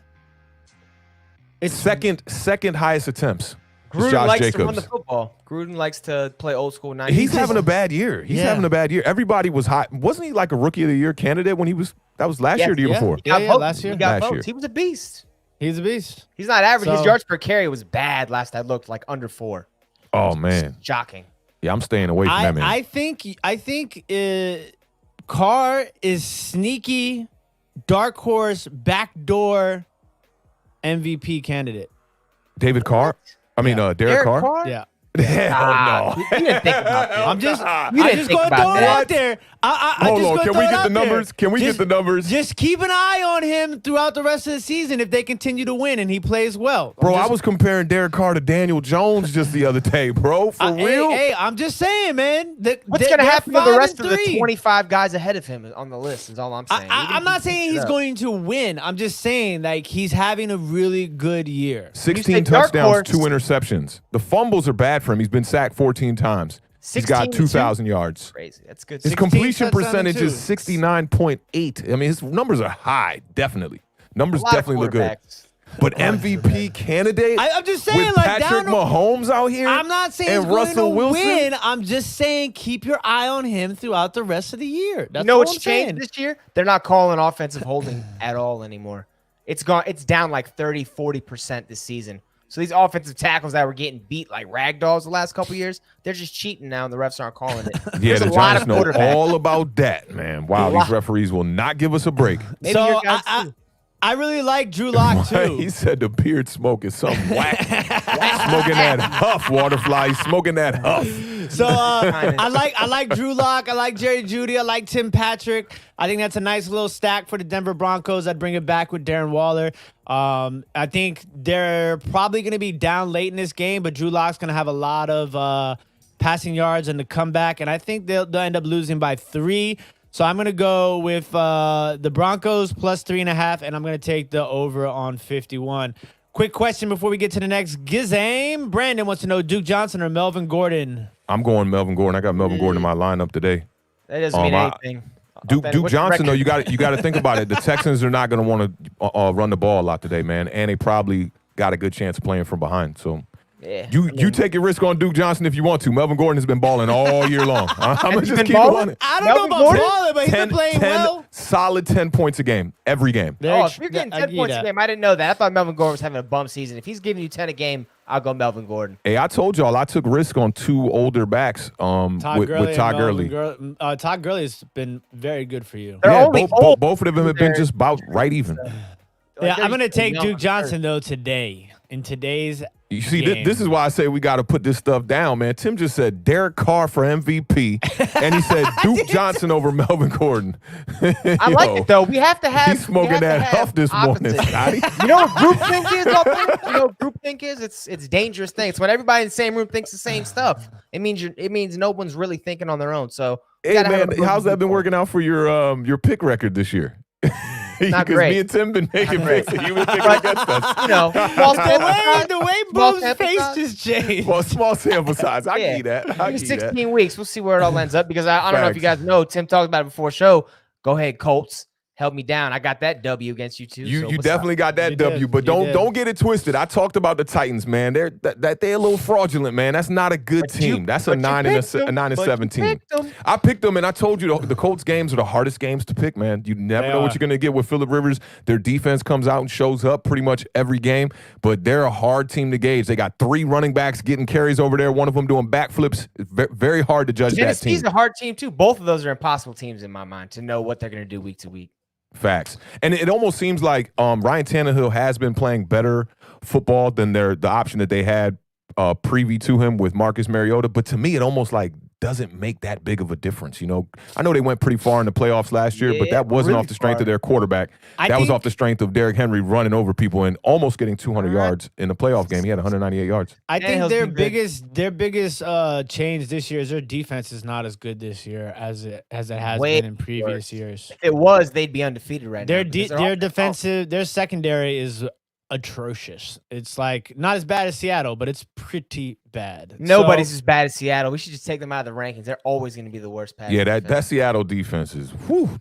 It's second highest attempts. Gruden Josh likes Jacobs. to run the football. Gruden likes to play old school 90s. He's having a bad year. He's Yeah. having a bad year. Everybody was hot. Wasn't he like a Rookie of the Year candidate when he was? That was last year or the year before? He got votes. last year. He got Last votes. year. He was a beast. He's a beast. He's not average. His So- yards per carry was bad last I looked, like under 4. Oh, man. Shocking. Yeah, I'm staying away from that, man. I think Carr is sneaky, dark horse, backdoor MVP candidate. David Carr? I mean, Derek Carr? Yeah. Hell no. You didn't think about that. I'm just You didn't just think going to about throw it that. out there. I Hold just on. gonna Can throw we it get the out there. numbers? Can we get the numbers? Just keep an eye on him throughout the rest of the season if they continue to win and he plays well. Bro, I was comparing Derek Carr to Daniel Jones just the other day, bro. For real? Hey, I'm just saying, man. What's going to happen to the rest of the 25 guys ahead of him on the list is all I'm saying. I'm not saying he's going to win. I'm just saying, like, he's having a really good year. 16 touchdowns, 2 interceptions. The fumbles are bad for him. He's been sacked 14 times. He's got 2,000 yards. Crazy. That's good. His 16 completion touchdowns percentage and is 69.8. I mean, his numbers are high, definitely. Numbers definitely look good. But MVP candidate I'm just saying, with like, Patrick down the- Mahomes out here I'm not saying and he's going Russell to Wilson? win. I'm just saying keep your eye on him throughout the rest of the year. That's You know all what's I'm changed saying. this year? They're not calling offensive holding at all anymore. It's gone. It's down like 30, 40% this season. So these offensive tackles that were getting beat like rag dolls the last couple years, they're just cheating now, and the refs aren't calling it. Yeah, There's the a lot Giants of know quarterbacks. all about that, man. Wow, these referees will not give us a break. Maybe So your guys too. I really like Drew Lock too. He said the beard smoke is some whack. Smoking that huff, Waterfly. He's smoking that huff. So I like Drew Lock. I like Jerry Jeudy. I like Tim Patrick. I think that's a nice little stack for the Denver Broncos. I'd bring it back with Darren Waller. I think they're probably going to be down late in this game, but Drew Lock's going to have a lot of passing yards and the comeback, and I think they'll end up losing by 3. So I'm going to go with the Broncos plus 3.5, and I'm going to take the over on 51. Quick question before we get to the next game. Brandon wants to know Duke Johnson or Melvin Gordon. I'm going Melvin Gordon. I got Melvin Gordon in my lineup today. That doesn't mean anything. Duke What's your Johnson, though, record? you got to think about it. The Texans are not going to want to run the ball a lot today, man, and they probably got a good chance of playing from behind. So Yeah. you take a risk on Duke Johnson if you want to. Melvin Gordon has been balling all year long. I'm gonna he just been keep balling? on it. I don't Melvin know about Gordon? balling, but he's been playing well. Solid 10 points a game, every game. If you're getting I 10 give points that. a game, I didn't know that. I thought Melvin Gordon was having a bum season. If he's giving you 10 a game, I'll go Melvin Gordon. Hey, I told y'all I took risk on 2 older backs with Todd Gurley. Todd Gurley's been very good for you. They're Yeah, only both old. of them have been just about right even. Yeah, I'm going to take young. Duke Johnson, though, today. In today's You see, game. this is why I say we got to put this stuff down, man. Tim just said Derek Carr for MVP, and he said Duke Johnson over Melvin Gordon. I like it, though. We have to have. He's smoking that huff this morning, opposites. Scotty. You know what groupthink is? You know what groupthink is? It's a dangerous thing. It's when everybody in the same room thinks the same stuff. It means no one's really thinking on their own. So, we Hey, gotta have man, a how's that been group. working out for your pick record this year? Not Because great. me and Tim been making Not great. picks, and you been picking against us. You know, the way Small Boo's sample face size. just changed. Well, small sample size. I Yeah. give you that. I give you that. 16 weeks. We'll see where it all ends up because I don't know if you Facts. guys know. Tim talked about it before show. Go ahead, Colts. Help me down. I got that W against you too. You so you what's definitely up? got that You did. W, but You don't did. don't get it twisted. I talked about the Titans, man. They're a little fraudulent, man. That's not a good But you- team. That's but a you 9 and picked them. a 9 and But you 17. picked them. I picked them, and I told you the Colts games are the hardest games to pick, man. You never They know what are. you're gonna get with Phillip Rivers. Their defense comes out and shows up pretty much every game, but they're a hard team to gauge. They got 3 running backs getting carries over there. One of them doing backflips. It's very hard to judge that Tennessee's team. a hard team too. Both of those are impossible teams in my mind to know what they're going to do week to week. Facts. And it almost seems like Ryan Tannehill has been playing better football than the option that they had preview to him with Marcus Mariota. But to me, it almost like doesn't make that big of a difference. You know, I know they went pretty far in the playoffs last year, but that wasn't really off the strength far. of their quarterback. That was off the strength of Derrick Henry running over people and almost getting 200 yards in the playoff game. He had 198 yards. I think Tannehill's their been good. biggest change this year is their defense is not as good this year as it has Way been in previous years. If it was, they'd be undefeated right Their now. because they're their all- defensive, their secondary is atrocious. It's like not as bad as Seattle, but it's pretty bad. Nobody's So, as bad as Seattle. We should just take them out of the rankings. They're always going to be the worst pass. Yeah, defense. that Seattle defense is,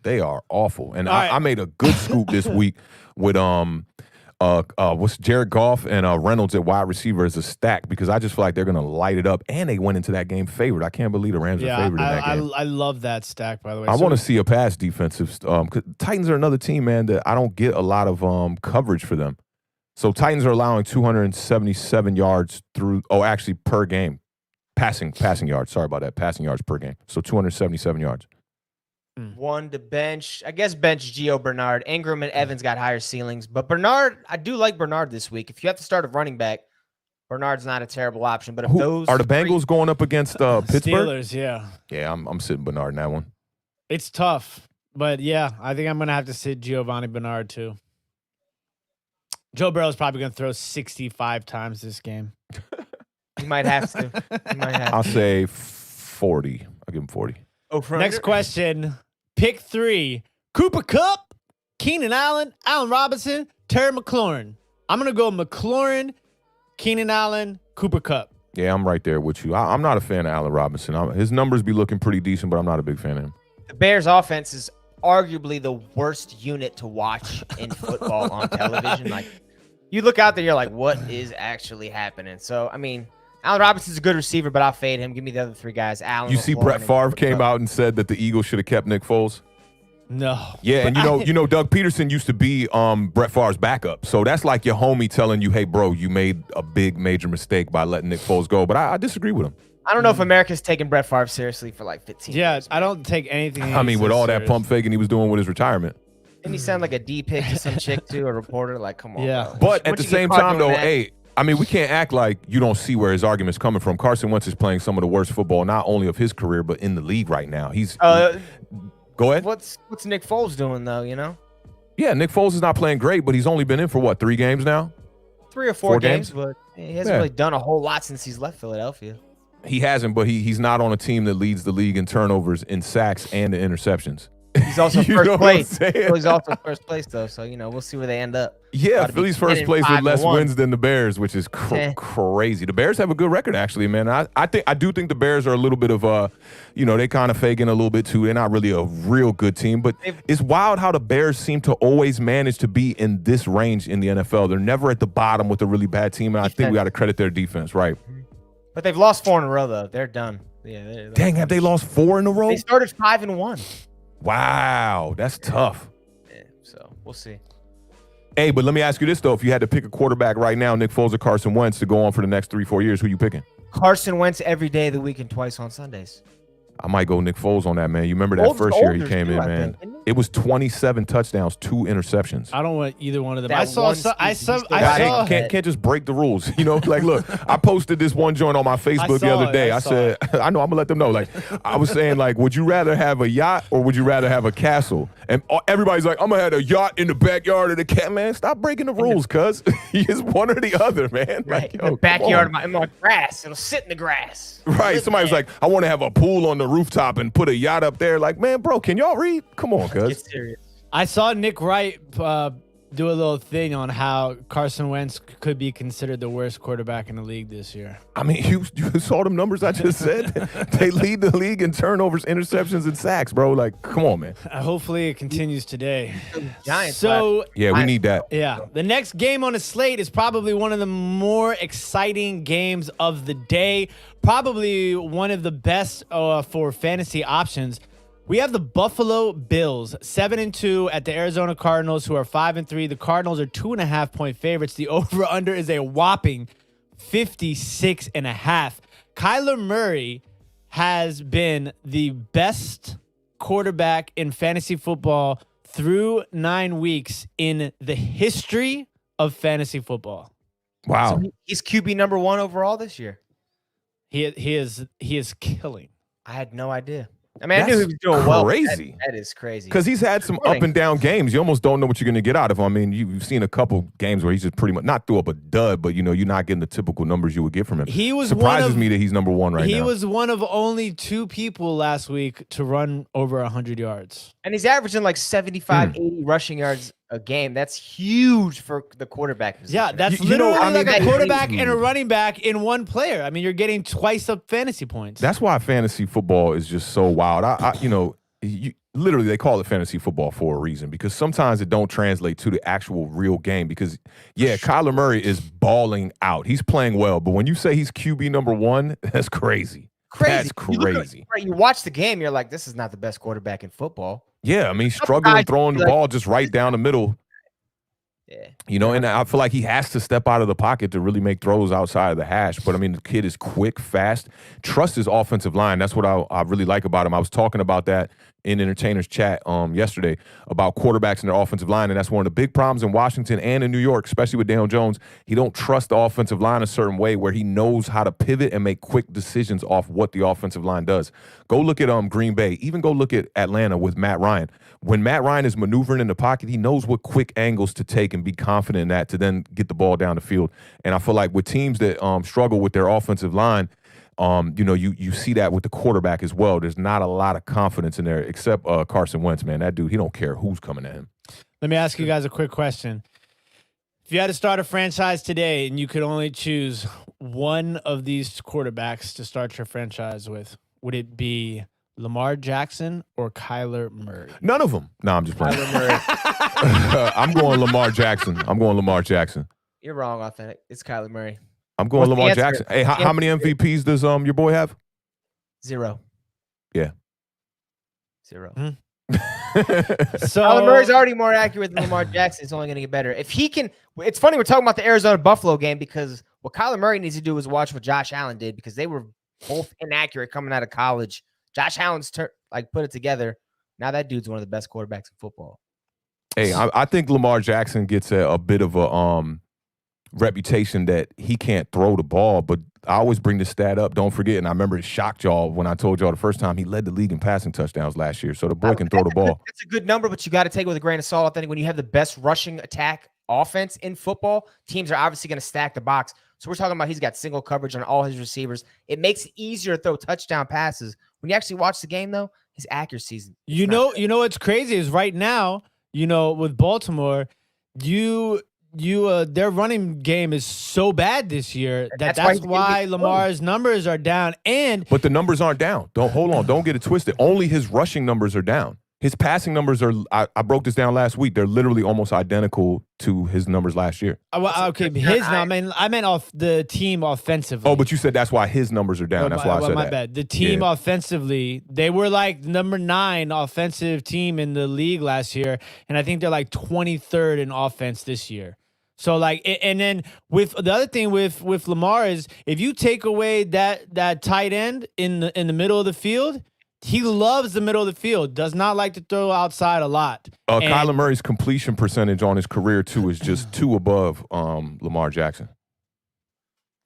they are awful. And All right. I made a good scoop this week with what's Jared Goff and Reynolds at wide receiver as a stack because I just feel like they're gonna light it up. And they went into that game favored. I can't believe the Rams are yeah, favored in that game. I love that stack, by the way. I So- want to see a pass defensive. 'Cause Titans are another team, man, that I don't get a lot of coverage for them. So Titans are allowing 277 yards per game. Passing yards. Sorry about that. Passing yards per game. So 277 yards. One to bench. I guess bench Gio Bernard. Ingram and Evans got higher ceilings. But Bernard, I do like Bernard this week. If you have to start a running back, Bernard's not a terrible option. But if those Are the Bengals going up against Pittsburgh? Steelers, yeah. Yeah, I'm sitting Bernard in that one. It's tough, but yeah, I think I'm gonna have to sit Giovanni Bernard too. Joe Burrow's probably gonna throw 65 times this game. You might have to. You might have I'll to. say 40. I'll give him 40. Next question. Pick 3. Cooper Kupp, Keenan Allen, Allen Robinson, Terry McLaurin. I'm going to go McLaurin, Keenan Allen, Cooper Kupp. Yeah, I'm right there with you. I'm not a fan of Allen Robinson. His numbers be looking pretty decent, but I'm not a big fan of him. The Bears offense is arguably the worst unit to watch in football on television. Like, you look out there, you're like, what is actually happening? So, I mean, Allen Robinson's a good receiver, but I'll fade him. Give me the other 3 guys. Allen. You see McLaurin, Brett and Favre Cooper came Kupp. out and said that the Eagles should have kept Nick Foles? No. Yeah, and you know, Doug Peterson used to be Brett Favre's backup. So that's like your homie telling you, hey, bro, you made a big major mistake by letting Nick Foles go. But I disagree with him. I don't know if America's taking Brett Favre seriously for like 15 Yeah, years. I don't take anything. I mean, with all that serious. pump faking he was doing with his retirement. Didn't he sound like a D-pick to some chick, too, a reporter? Like, come on, Yeah. bro. But at Once the you get same caught time, doing though, that- hey, I mean, we can't act like you don't see where his argument's coming from. Carson Wentz is playing some of the worst football, not only of his career, but in the league right now. He's go ahead. What's Nick Foles doing, though, you know? Yeah, Nick Foles is not playing great, but he's only been in for, 3 games now? 3 or 4 4 games, games? but he hasn't really done a whole lot since he's left Philadelphia. He hasn't, but he's not on a team that leads the league in turnovers, in sacks, and in interceptions. He's also You know first what I'm place. saying? He's also first place, though, so, you know, we'll see where they end up. Yeah, Gotta be Philly's 10 first and place with 5 and less 1. wins than the Bears, which is Eh. crazy. The Bears have a good record, actually, man. I do think the Bears are a little bit of they kind of faking a little bit too. They're not really a real good team, but it's wild how the Bears seem to always manage to be in this range in the NFL. They're never at the bottom with a really bad team, and I think we got to credit their defense, right? But they've lost 4 in a row, though. They're done. Yeah. Dang, have they lost 4 in a row? They started 5-1. Wow, that's tough. Yeah, so we'll see. Hey, but let me ask you this, though. If you had to pick a quarterback right now, Nick Foles or Carson Wentz, to go on for the next 3-4 years, who you picking? Carson Wentz every day of the week and twice on Sundays. I might go Nick Foles on that, man. You remember that Foles first is year he older came too, in, I man. think, isn't he? It was 27 touchdowns, 2 interceptions. I don't want either one of them. That I saw. one So, I season, saw. he I still God, saw. hey, can't just break the rules. You know, like, look, I posted this one joint on my Facebook the saw other it, day. I I saw said, I know, I'm going to let them know. Like, I was saying, like, would you rather have a yacht or would you rather have a castle? And everybody's like, I'm going to have a yacht in the backyard of the cat. Man, stop breaking the rules, cuz. It's one or the other, man. Right. Like, In yo, the backyard come of my grass. It'll sit in the grass. on. Right. Live Somebody's there. like, I want to have a pool on the rooftop and put a yacht up there. Like, man, bro, can y'all read? Come on, Get cuz. serious. I saw Nick Wright do a little thing on how Carson Wentz could be considered the worst quarterback in the league this year. I mean, you saw them numbers I just said? They lead the league in turnovers, interceptions, and sacks, bro. Like, come on, man. Hopefully, it continues today. Giants. So, Yeah, we need that. yeah, the next game on the slate is probably one of the more exciting games of the day. Probably one of the best for fantasy options. We have the Buffalo Bills, 7-2 at the Arizona Cardinals, who are 5-3. The Cardinals are 2.5-point favorites. The over-under is a whopping 56.5. Kyla Murray has been the best quarterback in fantasy football through 9 weeks in the history of fantasy football. Wow. So he's QB number 1 overall this year. He is killing. I had no idea. I mean, I knew he was doing crazy. well. That is crazy. Because he's had some up and down games. You almost don't know what you're going to get out of him. I mean, you've seen a couple games where he's just pretty much not threw up a dud, but you're not getting the typical numbers you would get from him. He was surprises me that he's number one right now. He was one of only 2 people last week to run over 100 yards. And he's averaging like 75, 80 rushing yards a game. That's huge for the quarterback position. Yeah, that's literally like a quarterback and a running back in one player. I mean, you're getting twice the fantasy points. That's why fantasy football is just so wild. Literally, they call it fantasy football for a reason, because sometimes it don't translate to the actual real game. Because, Kyler Murray is balling out. He's playing well. But when you say he's QB number 1, that's crazy. That's crazy. You watch the game, you're like, this is not the best quarterback in football. Yeah, I mean, he's struggling throwing the ball just right down the middle. Yeah. And I feel like he has to step out of the pocket to really make throws outside of the hash. But, I mean, the kid is quick, fast. Trust his offensive line. That's what I really like about him. I was talking about that in Entertainers Chat yesterday about quarterbacks and their offensive line, and that's one of the big problems in Washington and in New York, especially with Daniel Jones. He don't trust the offensive line a certain way where he knows how to pivot and make quick decisions off what the offensive line does. Go look at Green Bay. Even go look at Atlanta with Matt Ryan. When Matt Ryan is maneuvering in the pocket, he knows what quick angles to take and be confident in that to then get the ball down the field. And I feel like with teams that struggle with their offensive line, you see that with the quarterback as well. There's not a lot of confidence in there, except Carson Wentz, man. That dude, he don't care who's coming at him. Let me ask you guys a quick question. If you had to start a franchise today and you could only choose one of these quarterbacks to start your franchise with, would it be Lamar Jackson or Kyler Murray? None of them. No, I'm just playing. I'm going Lamar Jackson. You're wrong, Authentic. It's Kyler Murray. I'm going Lamar Jackson. Hey, how many MVPs does your boy have? 0. Yeah. 0. So Kyler Murray's already more accurate than Lamar Jackson. It's only going to get better. If he can, it's funny we're talking about the Arizona-Buffalo game, because what Kyler Murray needs to do is watch what Josh Allen did, because they were both inaccurate coming out of college. Josh Allen's put it together. Now that dude's one of the best quarterbacks in football. Hey, I think Lamar Jackson gets a bit of a reputation that he can't throw the ball, but I always bring this stat up. Don't forget, and I remember it shocked y'all when I told y'all the first time, he led the league in passing touchdowns last year. So the boy can throw the ball. That's a good number, but you got to take it with a grain of salt. I think when you have the best rushing attack offense in football, teams are obviously going to stack the box. So we're talking about he's got single coverage on all his receivers. It makes it easier to throw touchdown passes. When you actually watch the game, though, his accuracy is you know what's crazy is right now, with Baltimore, their running game is so bad this year that's why Lamar's numbers are down. But the numbers aren't down. Don't get it twisted. Only his rushing numbers are down. His passing numbers are, I broke this down last week, they're literally almost identical to his numbers last year. Okay, I meant off the team offensively. Oh, but you said that's why his numbers are down. That's why I said that. My bad. The team offensively, they were like number 9 offensive team in the league last year, and I think they're like 23rd in offense this year. So and then with the other thing with Lamar is if you take away that tight end in the middle of the field, he loves the middle of the field, does not like to throw outside a lot. Kyler Murray's completion percentage on his career, too, is just 2 above Lamar Jackson.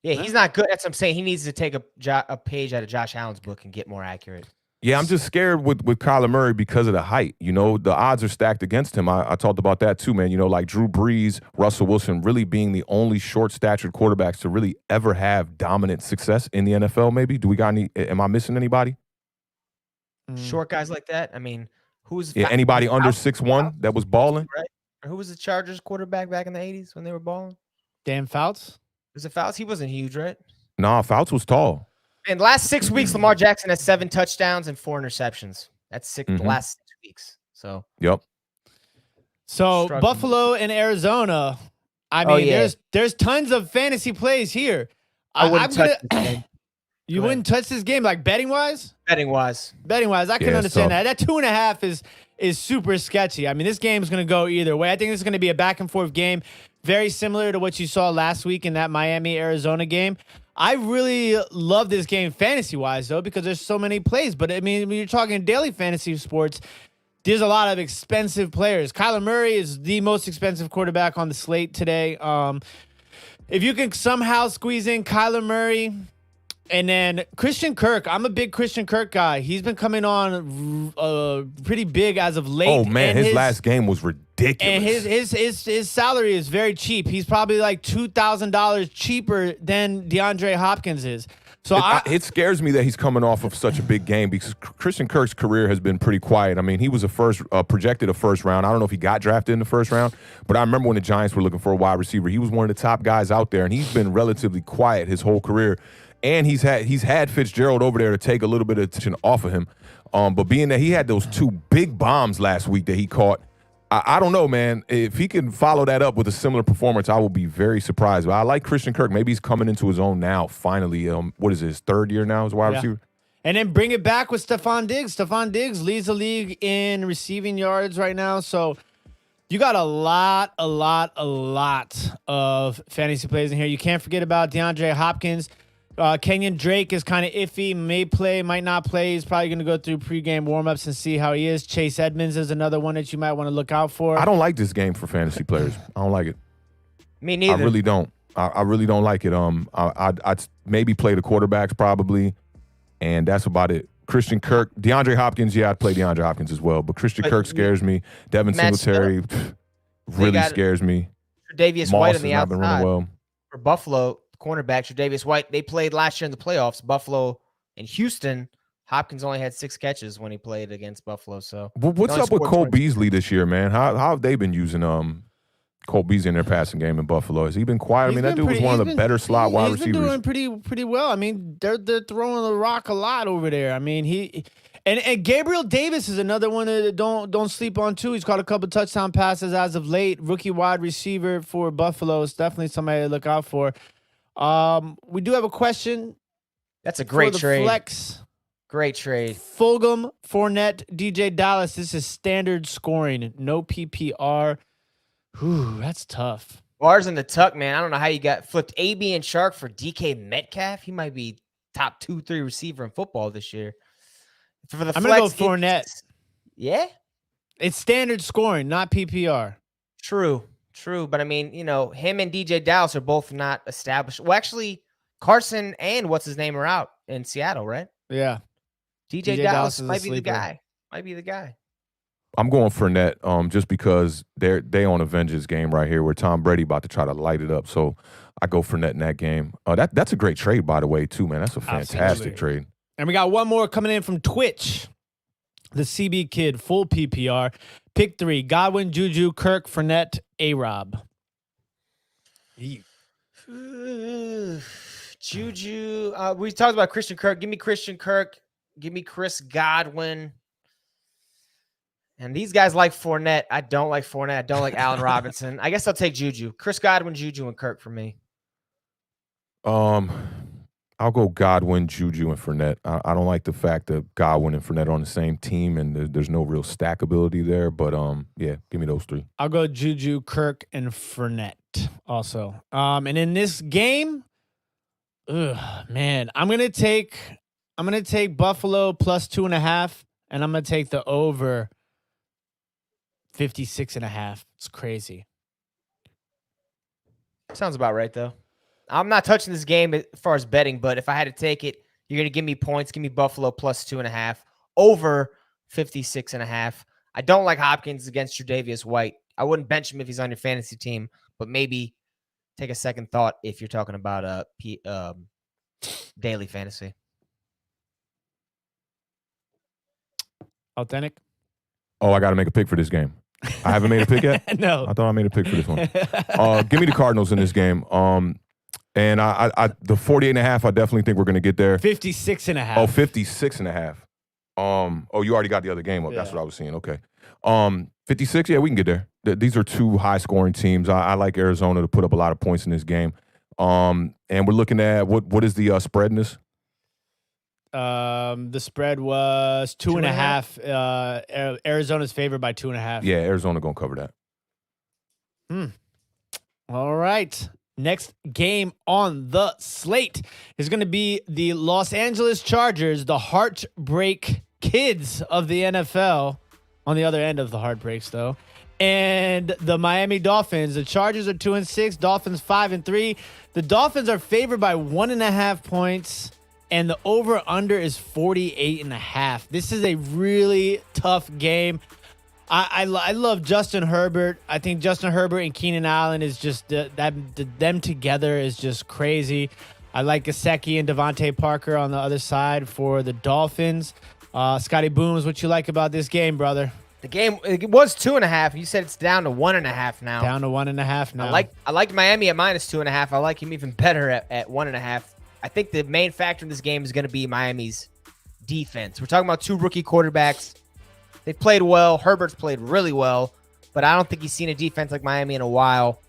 Yeah, he's not good. That's what I'm saying. He needs to take a page out of Josh Allen's book and get more accurate. Yeah, I'm just scared with Kyler Murray because of the height. The odds are stacked against him. I talked about that, too, man. Like Drew Brees, Russell Wilson really being the only short-statured quarterbacks to really ever have dominant success in the NFL, maybe. Do we got any – am I missing anybody? Short guys like that. I mean, who's anybody under 6'1" that was balling? Right. Or who was the Chargers quarterback back in the 80s when they were balling? Dan Fouts? Was it Fouts? He wasn't huge, right? Nah, Fouts was tall. And last 6 weeks, Lamar Jackson has 7 touchdowns and 4 interceptions. That's the last 6 weeks. So yep. So Buffalo and Arizona. I mean, there's tons of fantasy plays here. I wouldn't touch this game. You wouldn't touch this game, like betting wise? Betting wise, I can understand that. That 2.5 is super sketchy. I mean, this game is going to go either way. I think this is going to be a back and forth game, very similar to what you saw last week in that Miami-Arizona game. I really love this game fantasy wise, though, because there's so many plays. But I mean, when you're talking daily fantasy sports, there's a lot of expensive players. Kyler Murray is the most expensive quarterback on the slate today. If you can somehow squeeze in Kyler Murray And then Christian Kirk. I'm a big Christian Kirk guy. He's been coming on pretty big as of late. Oh man, and his last game was ridiculous. And his salary is very cheap. He's probably like $2,000 cheaper than DeAndre Hopkins is. So it scares me that he's coming off of such a big game because Christian Kirk's career has been pretty quiet. I mean, he was projected a first round. I don't know if he got drafted in the first round, but I remember when the Giants were looking for a wide receiver, he was one of the top guys out there, and he's been relatively quiet his whole career. And he's had Fitzgerald over there to take a little bit of attention off of him. But being that he had those 2 big bombs last week that he caught, I don't know, man. If he can follow that up with a similar performance, I will be very surprised. But I like Christian Kirk. Maybe he's coming into his own now, finally. What is his 3rd year now as wide receiver? And then bring it back with Stephon Diggs. Stephon Diggs leads the league in receiving yards right now. So you got a lot of fantasy plays in here. You can't forget about DeAndre Hopkins. Kenyon Drake is kind of iffy. May play, might not play. He's probably going to go through pregame warmups and see how he is. Chase Edmonds is another one that you might want to look out for. I don't like this game for fantasy players. I don't like it. Me neither. I really don't. I really don't like it. I'd maybe play the quarterbacks probably, and that's about it. Christian Kirk, DeAndre Hopkins, I'd play DeAndre Hopkins as well. But Christian Kirk scares me. Devin Singletary really scares me. Tre'Davious White on the not been running outside well. for Buffalo. Cornerback Tre'Davious White. They played last year in the playoffs. Buffalo and Houston. Hopkins only had 6 catches when he played against Buffalo. So what's up with Cole Beasley this year, man? How have they been using Cole Beasley in their passing game in Buffalo? Has he been quiet? That dude was one of the better slot wide receivers. He's been doing pretty well. I mean, they're throwing the rock a lot over there. I mean, and Gabriel Davis is another one that don't sleep on too. He's caught a couple touchdown passes as of late. Rookie wide receiver for Buffalo is definitely somebody to look out for. We do have a question. That's a great trade. Flex. Great trade. Fulgham, Fournette, DJ Dallas. This is standard scoring. No PPR. Whew, that's tough. Bars in the tuck, man. I don't know how you got flipped AB and Shark for DK Metcalf. He might be top 2-3 receiver in football this year. For the I'm flex, going to go Fournette. Yeah? It's standard scoring, not PPR. True. But I mean, him and DJ Dallas are both not established. Well, actually, Carson and what's his name are out in Seattle, right? Yeah. DJ Dallas might be the guy. I'm going Fournette, just because they on a vengeance game right here where Tom Brady about to try to light it up. So I go Fournette in that game. That's a great trade, by the way, too, man. That's a fantastic trade. And we got one more coming in from Twitch. The CB Kid, full PPR. Pick 3, Godwin, Juju, Kirk, Fournette, A-Rob. Juju. We talked about Christian Kirk. Give me Christian Kirk. Give me Chris Godwin. And these guys like Fournette. I don't like Fournette. I don't like Allen Robinson. I guess I'll take Juju. Chris Godwin, Juju, and Kirk for me. I'll go Godwin, Juju, and Fournette. I don't like the fact that Godwin and Fournette are on the same team, and there's no real stackability there. But, yeah, give me those 3. I'll go Juju, Kirk, and Fournette also. And in this game, man, I'm gonna take Buffalo plus 2.5, and I'm gonna take the over 56.5. It's crazy. Sounds about right, though. I'm not touching this game as far as betting, but if I had to take it, you're going to give me points. Give me Buffalo plus 2.5, over 56.5. I don't like Hopkins against Tre'Davious White. I wouldn't bench him if he's on your fantasy team, but maybe take a second thought if you're talking about daily fantasy. Awthentik? Oh, I got to make a pick for this game. I haven't made a pick yet? No. I thought I made a pick for this one. Give me the Cardinals in this game. And the 48.5, I definitely think we're going to get there. 56.5. Oh, 56.5. Oh, you already got the other game up. Yeah. That's what I was seeing. Okay. 56, yeah, we can get there. These are 2 high-scoring teams. I like Arizona to put up a lot of points in this game. And we're looking at, what is the spread in this? The spread was 2.5. Arizona's favored by 2.5. Yeah, Arizona going to cover that. All right. Next game on the slate is going to be the Los Angeles Chargers, the heartbreak kids of the NFL, on the other end of the heartbreaks, though, and the Miami Dolphins. The Chargers are 2-6, Dolphins 5-3. The Dolphins are favored by 1.5 points. and the over-under is 48.5. This is a really tough game. I love Justin Herbert. I think Justin Herbert and Keenan Allen is just them together is just crazy. I like Gesicki and Devontae Parker on the other side for the Dolphins. Scotty Booms, what you like about this game, brother? The game, it was 2.5. You said it's down to 1.5 now. Down to 1.5 now. I like Miami at -2.5. I like him even better at 1.5. I think the main factor in this game is going to be Miami's defense. We're talking about two rookie quarterbacks. They played well. Herbert's played really well, but I don't think he's seen a defense like Miami in a while.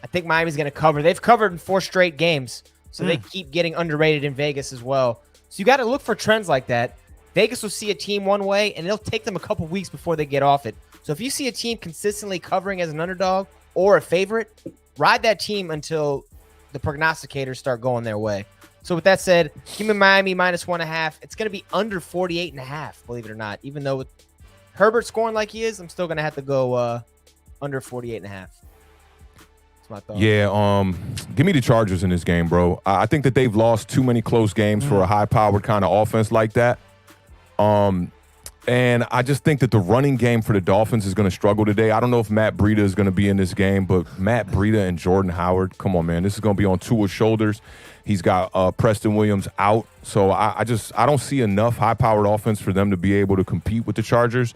I think Miami's going to cover. They've covered in 4 straight games, so they keep getting underrated in Vegas as well. So you got to look for trends like that. Vegas will see a team one way, and it'll take them a couple weeks before they get off it. So if you see a team consistently covering as an underdog or a favorite, ride that team until the prognosticators start going their way. So with that said, give me Miami -1.5. It's going to be under 48.5, believe it or not. Even though with Herbert scoring like he is, I'm still going to have to go under 48.5. That's my thought. Yeah, give me the Chargers in this game, bro. I think that they've lost too many close games for a high-powered kind of offense like that. And I just think that the running game for the Dolphins is going to struggle today. I don't know if Matt Breida is going to be in this game, but Matt Breida and Jordan Howard, come on, man. This is going to be on Tua's shoulders. He's got Preston Williams out. So I don't see enough high-powered offense for them to be able to compete with the Chargers.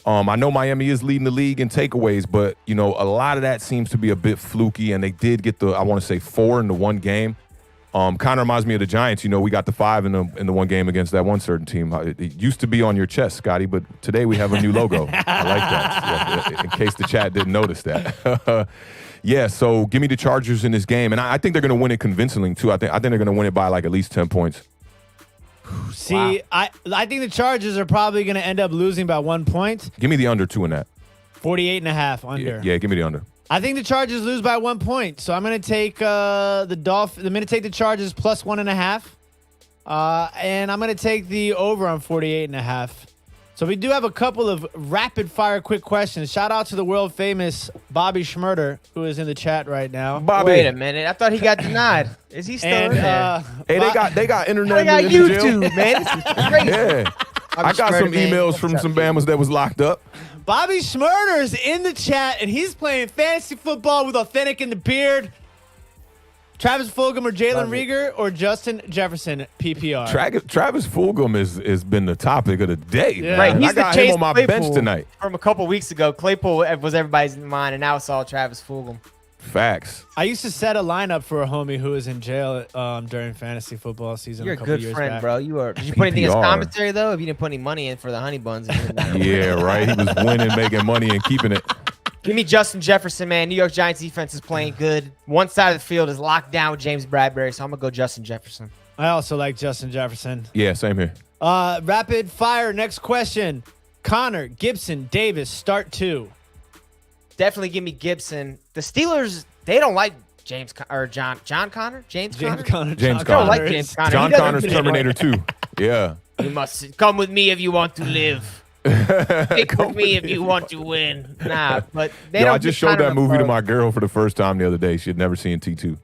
I know Miami is leading the league in takeaways, but, you know, a lot of that seems to be a bit fluky, and they did get I want to say 4 in the one game. Kind of reminds me of the Giants. You know, we got the 5 in the one game against that one certain team. It used to be on your chest, Scotty, but today we have a new logo. I like that. Yeah, in case the chat didn't notice that. Yeah, so give me the Chargers in this game, and I think they're going to win it convincingly too. I think they're going to win it by like at least 10 points. See, wow. I think the Chargers are probably going to end up losing by 1 point. Give me the under 2 in that. 48.5 under. Yeah, give me the under. I think the Chargers lose by 1 point, so I'm going to take the Dolphins. I'm going to take the Chargers +1.5, and I'm going to take the over on 48.5. So we do have a couple of rapid-fire quick questions. Shout out to the world-famous Bobby Schmurder, who is in the chat right now. Bobby. Wait a minute. I thought he got denied. Is he still in there? Hey, they got internet. They got in the jail. YouTube, man. This is crazy. Yeah. I got some emails from some Bamas that was locked up. Bobby Schmurder is in the chat, and he's playing fantasy football with Awthentik and The Beard. Travis Fulgham or Jalen Reagor or Justin Jefferson, PPR. Travis Fulgham has been the topic of the day. Yeah. Right, I got him on my bench tonight. From a couple weeks ago, Claypool was everybody's mind, and now it's all Travis Fulgham. Facts. I used to set a lineup for a homie who was in jail during fantasy football season. You're a couple good years friend, back. bro. You are. Did you put anything as commentary though? If you didn't put any money in for the honey buns, Yeah, right. He was winning, making money, and keeping it. Give me Justin Jefferson, man. New York Giants defense is playing good. One side of the field is locked down with James Bradbury, so I'm gonna go Justin Jefferson. I also like Justin Jefferson. Yeah, same here. Rapid fire. Next question: Connor, Gibson, Davis, start 2. Definitely give me Gibson. The Steelers, they don't like James or John Connor. James Connor. James They don't like Connor. James Connor. John He doesn't Connor's fit in. Terminator 2. Yeah. You must come with me if you want to live. Stick with me if you want to win. Nah, but they don't. I just showed that movie to my girl for the first time the other day. She had never seen T2.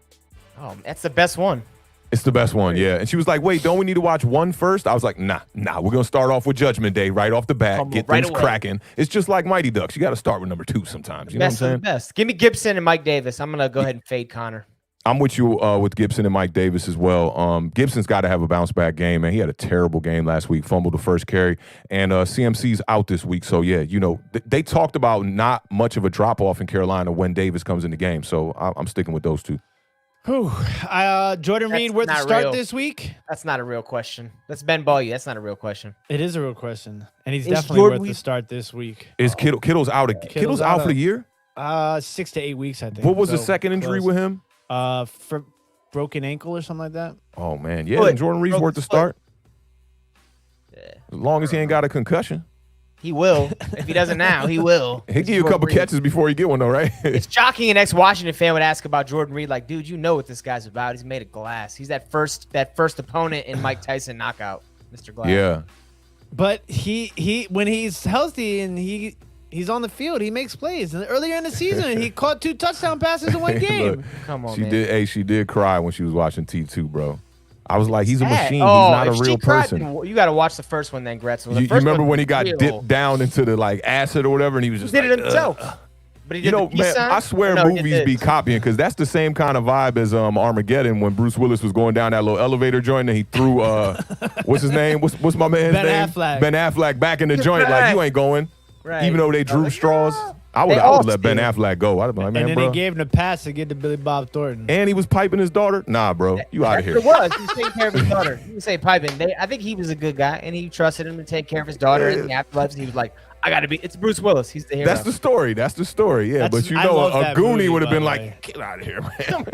Oh, that's the best one. It's the best one, yeah. And she was like, wait, don't we need to watch 1 first? I was like, nah. We're going to start off with Judgment Day right off the bat. Get things cracking. It's just like Mighty Ducks. You got to start with number 2 sometimes. You know what I'm saying? Best. Give me Gibson and Mike Davis. I'm going to go ahead and fade Connor. I'm with you with Gibson and Mike Davis as well. Gibson's got to have a bounce-back game, man. He had a terrible game last week, fumbled the first carry, and CMC's out this week. So, yeah, you know, they talked about not much of a drop-off in Carolina when Davis comes in the game. So I'm sticking with those 2. Whew. Jordan Reid worth the start this week? That's not a real question. That's Ben Ballyu. That's not a real question. It is a real question, and he's definitely worth the start this week. Is Kittle's out again? Kittle's out for the year? 6 to 8 weeks, I think. What was the second injury with him? For broken ankle or something like that. Oh man, yeah. And Jordan Reed's worth the start. Yeah. As long as he ain't got a concussion. He will. If he doesn't now, he will. He'll give you a couple catches before you get one, though, right? It's shocking an ex-Washington fan would ask about Jordan Reid. Like, dude, you know what this guy's about. He's made of glass. He's that first opponent in Mike Tyson knockout, Mr. Glass. Yeah. But he when he's healthy and he's on the field, he makes plays. And earlier in the season, he caught 2 touchdown passes in one game. Look, Come on, man. She did cry when she was watching T2, bro. I was like, he's a machine. Oh, he's not a if real she cried, person. then you got to watch the first one then, Gretz. You remember when he got dipped down into the like acid or whatever, and he was just did like, it himself. But he did the peace man, sign? I swear movies be copying because that's the same kind of vibe as Armageddon when Bruce Willis was going down that little elevator joint and he threw what's his name? What's my man's name? Affleck. Ben Affleck back in the joint like you ain't going. Right. Even though they drew straws. I would let Ben Affleck go. I'd be like, man, and then bro. he gave him the pass to get to Billy Bob Thornton. And he was piping his daughter. Nah, bro, you out of here. It was. He was taking care of his daughter. He was saying piping. I think he was a good guy, and he trusted him to take care of his daughter in the afterlife. And he was like, I got to be. It's Bruce Willis. He's the hero. That's the story. Yeah, but you know, a Goonie would have been like, get out of here, man.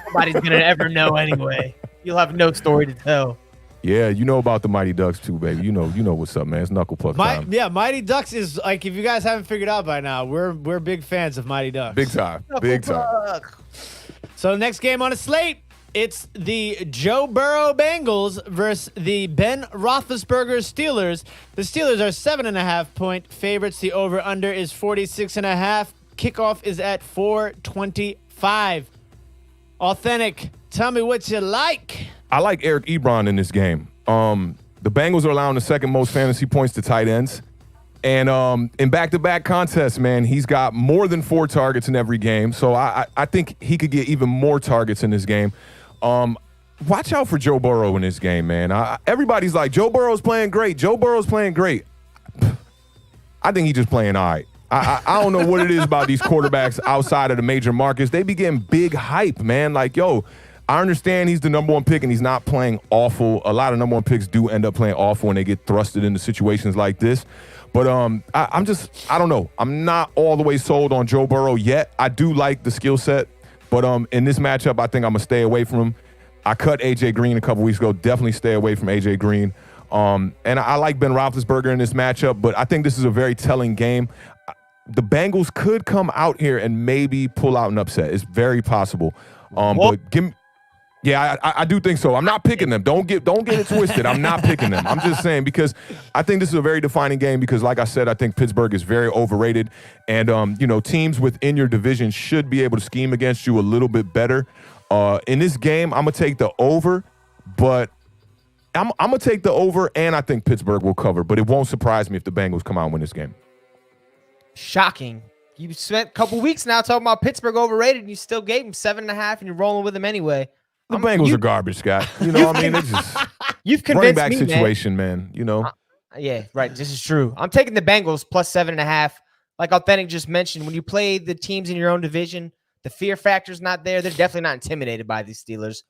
Nobody's going to ever know anyway. You'll have no story to tell. Yeah, you know about the Mighty Ducks too, baby. You know what's up, man. It's knuckle puck time. Yeah, Mighty Ducks is like, if you guys haven't figured out by now, we're big fans of Mighty Ducks. Big time. Big time. So next game on the slate, it's the Joe Burrow Bengals versus the Ben Roethlisberger Steelers. The Steelers are 7.5-point favorites. The over/under is 46.5. Kickoff is at 4:25. Authentic, tell me what you like. I like Eric Ebron in this game. The Bengals are allowing the second most fantasy points to tight ends. And in back-to-back contests, man, he's got more than 4 targets in every game. So I think he could get even more targets in this game. Watch out for Joe Burrow in this game, man. Everybody's like, Joe Burrow's playing great. Joe Burrow's playing great. I think he's just playing all right. I don't know what it is about these quarterbacks outside of the major markets. They be getting big hype, man. Like, yo, I understand he's the number 1 pick and he's not playing awful. A lot of number 1 picks do end up playing awful when they get thrusted into situations like this. But I don't know. I'm not all the way sold on Joe Burrow yet. I do like the skill set. But in this matchup, I think I'm going to stay away from him. I cut A.J. Green a couple weeks ago. Definitely stay away from A.J. Green. And I like Ben Roethlisberger in this matchup, but I think this is a very telling game. The Bengals could come out here and maybe pull out an upset. It's very possible. But give me. Yeah, I do think so. I'm not picking them. Don't get it twisted. I'm not picking them. I'm just saying because I think this is a very defining game because, like I said, I think Pittsburgh is very overrated. And, teams within your division should be able to scheme against you a little bit better. In this game, I'm going to take the over, but I'm going to take the over, and I think Pittsburgh will cover. But it won't surprise me if the Bengals come out and win this game. Shocking. You spent a couple weeks now talking about Pittsburgh overrated, and you still gave him 7.5, and you're rolling with him anyway. The Bengals are garbage, Scott. You know what I mean? It's just you've convinced running back me, situation, man. You know? Yeah, right. This is true. I'm taking the Bengals plus 7.5. Like Authentic just mentioned, when you play the teams in your own division, the fear factor's not there. They're definitely not intimidated by these Steelers.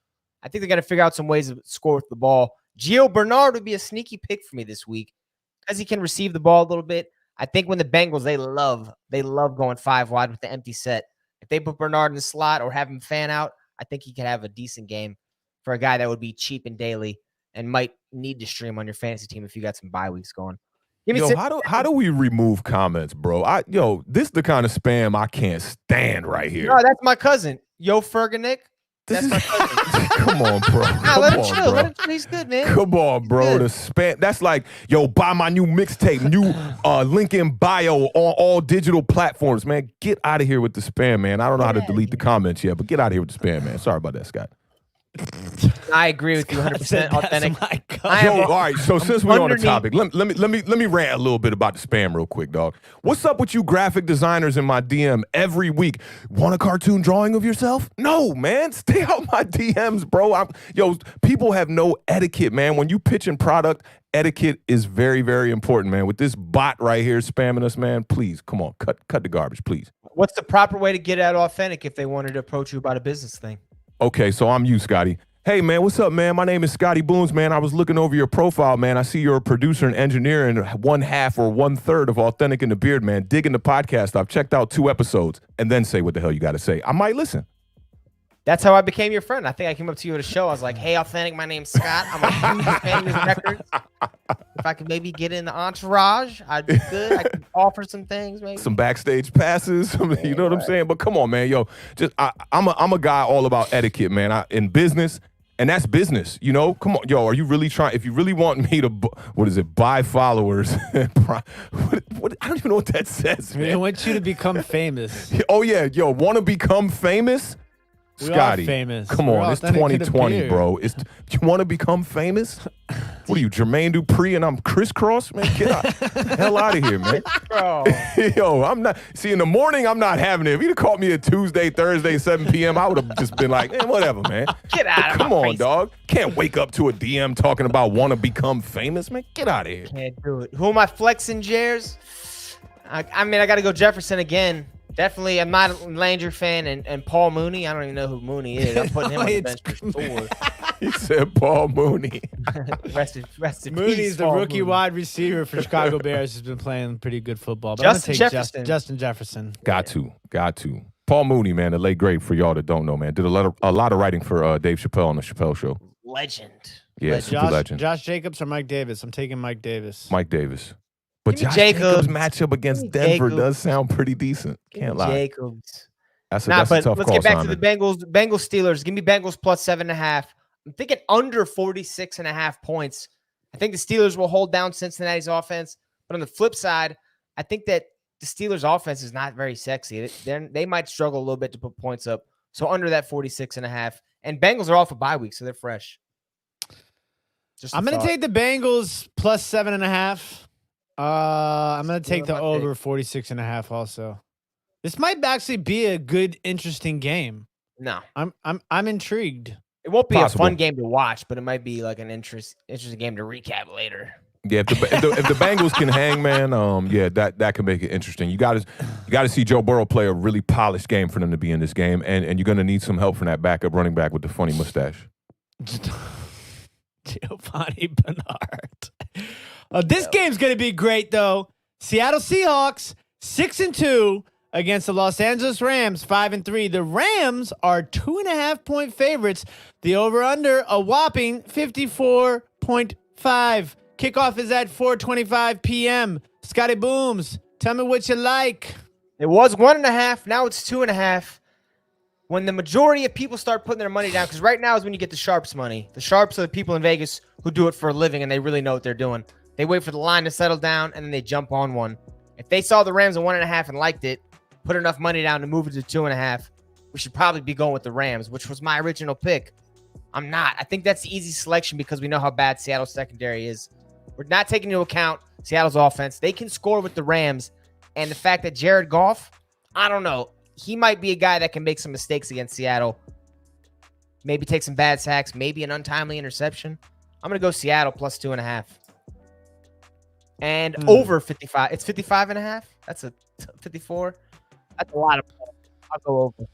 I think they got to figure out some ways to score with the ball. Gio Bernard would be a sneaky pick for me this week because he can receive the ball a little bit. I think when the Bengals, they love going 5 wide with the empty set. If they put Bernard in the slot or have him fan out, I think he could have a decent game for a guy that would be cheap and daily and might need to stream on your fantasy team if you got some bye weeks going. How do we remove comments, bro? This is the kind of spam I can't stand right here. No, that's my cousin. Yo, Ferganick. That's my cousin. Come on, bro. Let him chill. Let him chill. He's good, man. Come on, bro. The spam. That's like, buy my new mixtape, new link in bio on all digital platforms, man. Get out of here with the spam, man. I don't know how to delete the comments yet, but get out of here with the spam, man. Sorry about that, Scott. I agree with you 100%. Authentic. All right. So since we're on the topic, let me rant a little bit about the spam real quick, dog. What's up with you graphic designers in my DM every week? Want a cartoon drawing of yourself? No, man. Stay out my DMs, bro. People have no etiquette, man. When you pitch in product, etiquette is very, very important, man. With this bot right here spamming us, man, please, come on, cut the garbage, please. What's the proper way to get at Authentic if they wanted to approach you about a business thing? Okay, so I'm you, Scotty. Hey, man, what's up, man? My name is Scotty Boones, man. I was looking over your profile, man. I see you're a producer and engineer and 1/2 or 1/3 of Awthentik and The Beard, man. Digging the podcast. I've checked out 2 episodes and then say what the hell you got to say. I might listen. That's how I became your friend. I think I came up to you at a show. I was like, hey, Authentic, my name's Scott. I'm a huge fan of his records. If I could maybe get in the entourage, I'd be good. I could offer some things, maybe. Some backstage passes, you know what I'm saying? But come on, man. I'm a guy all about etiquette, man. In business, and that's business, Come on, are you really trying? If you really want me to, buy followers? I don't even know what that says, man. They want you to become famous. Oh, yeah. Want to become famous? We are Scotty, famous. come We're on, it's Authentic and The 2020, Beard. bro. You want to become famous? What are you, Jermaine Dupri, and I'm crisscross? Man, get the hell out of here, man. Bro. Yo, I'm not. See, in the morning, I'm not having it. If you'd have caught me at Tuesday, Thursday, 7 p.m., I would have just been like, whatever, man. Get out of Come my on, face. dog. Can't wake up to a DM talking about want to become famous, man. Get out of here. Can't do it. Who am I flexing, Jers? I mean, I got to go Jefferson again. Definitely, I'm not a Langer fan, and Paul Mooney. I don't even know who Mooney is. I'm putting him on the bench for sure. He said Paul Mooney. Rest in Mooney's peace, the Paul rookie Mooney. wide receiver for Chicago Bears. Has been playing pretty good football. But Justin I'm gonna take Jefferson. Justin Jefferson. Got to. Paul Mooney, man, the late great for y'all that don't know, man. Did a lot of writing for Dave Chappelle on the Chappelle Show. Legend. Yeah, super legend. Josh Jacobs or Mike Davis? I'm taking Mike Davis. Mike Davis. But Give me Josh Jacobs. Jacobs' matchup against Give me Denver Jacobs. does sound pretty decent. Can't lie. Jacobs. That's a Nah, tough but call, let's get back Simon. to the Bengals. Bengals Steelers. Give me Bengals plus 7.5. I'm thinking under 46.5 points. I think the Steelers will hold down Cincinnati's offense. But on the flip side, I think that the Steelers' offense is not very sexy. They might struggle a little bit to put points up. So under that 46.5. And Bengals are off a bye week, so they're fresh. I'm going to take the Bengals plus 7.5. I'm going to take the over 46.5 also. This might actually be a good, interesting game. No. I'm intrigued. It won't be Possible. a fun game to watch, but it might be like an interesting game to recap later. Yeah, if the Bengals can hang, man, yeah, that can make it interesting. You got to see Joe Burrow play a really polished game for them to be in this game, and you're going to need some help from that backup running back with the funny mustache. Giovanni Bernard. This game's going to be great, though. Seattle Seahawks, 6-2 against the Los Angeles Rams, 5-3. The Rams are 2.5-point favorites. The over-under, a whopping 54.5. Kickoff is at 4:25 p.m. Scotty Booms, tell me what you like. It was 1.5. Now it's 2.5. When the majority of people start putting their money down, because right now is when you get the sharps money. The sharps are the people in Vegas who do it for a living and they really know what they're doing. They wait for the line to settle down and then they jump on one. If they saw the Rams at 1.5 and liked it, put enough money down to move it to 2.5, we should probably be going with the Rams, which was my original pick. I'm not. I think that's the easy selection because we know how bad Seattle's secondary is. We're not taking into account Seattle's offense. They can score with the Rams. And the fact that Jared Goff, I don't know. He might be a guy that can make some mistakes against Seattle. Maybe take some bad sacks. Maybe an untimely interception. I'm going to go Seattle plus 2.5. And over 55. It's 55.5. That's a 54. That's a lot of points. I'll go over.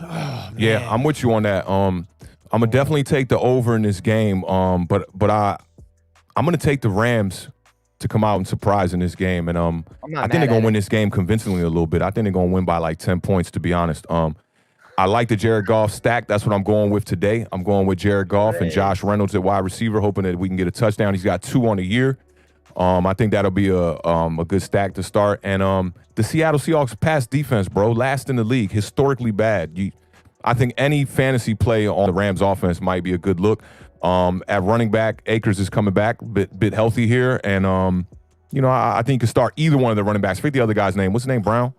Oh, Yeah, I'm with you on that. I'm gonna definitely take the over in this game. I'm gonna take the Rams to come out and surprise in this game, and I think they're gonna win this game convincingly a little bit. I think they're gonna win by like 10 points, to be honest. I like the Jared Goff stack. That's what I'm going with today. I'm going with Jared Goff and Josh Reynolds at wide receiver, hoping that we can get a touchdown. He's got 2 on the year. I think that'll be a good stack to start. And the Seattle Seahawks pass defense, bro, last in the league, historically bad. I think any fantasy play on the Rams offense might be a good look. At running back, Akers is coming back, bit healthy here, and I think you can start either one of the running backs. Forget the other guy's name. What's his name? Brown.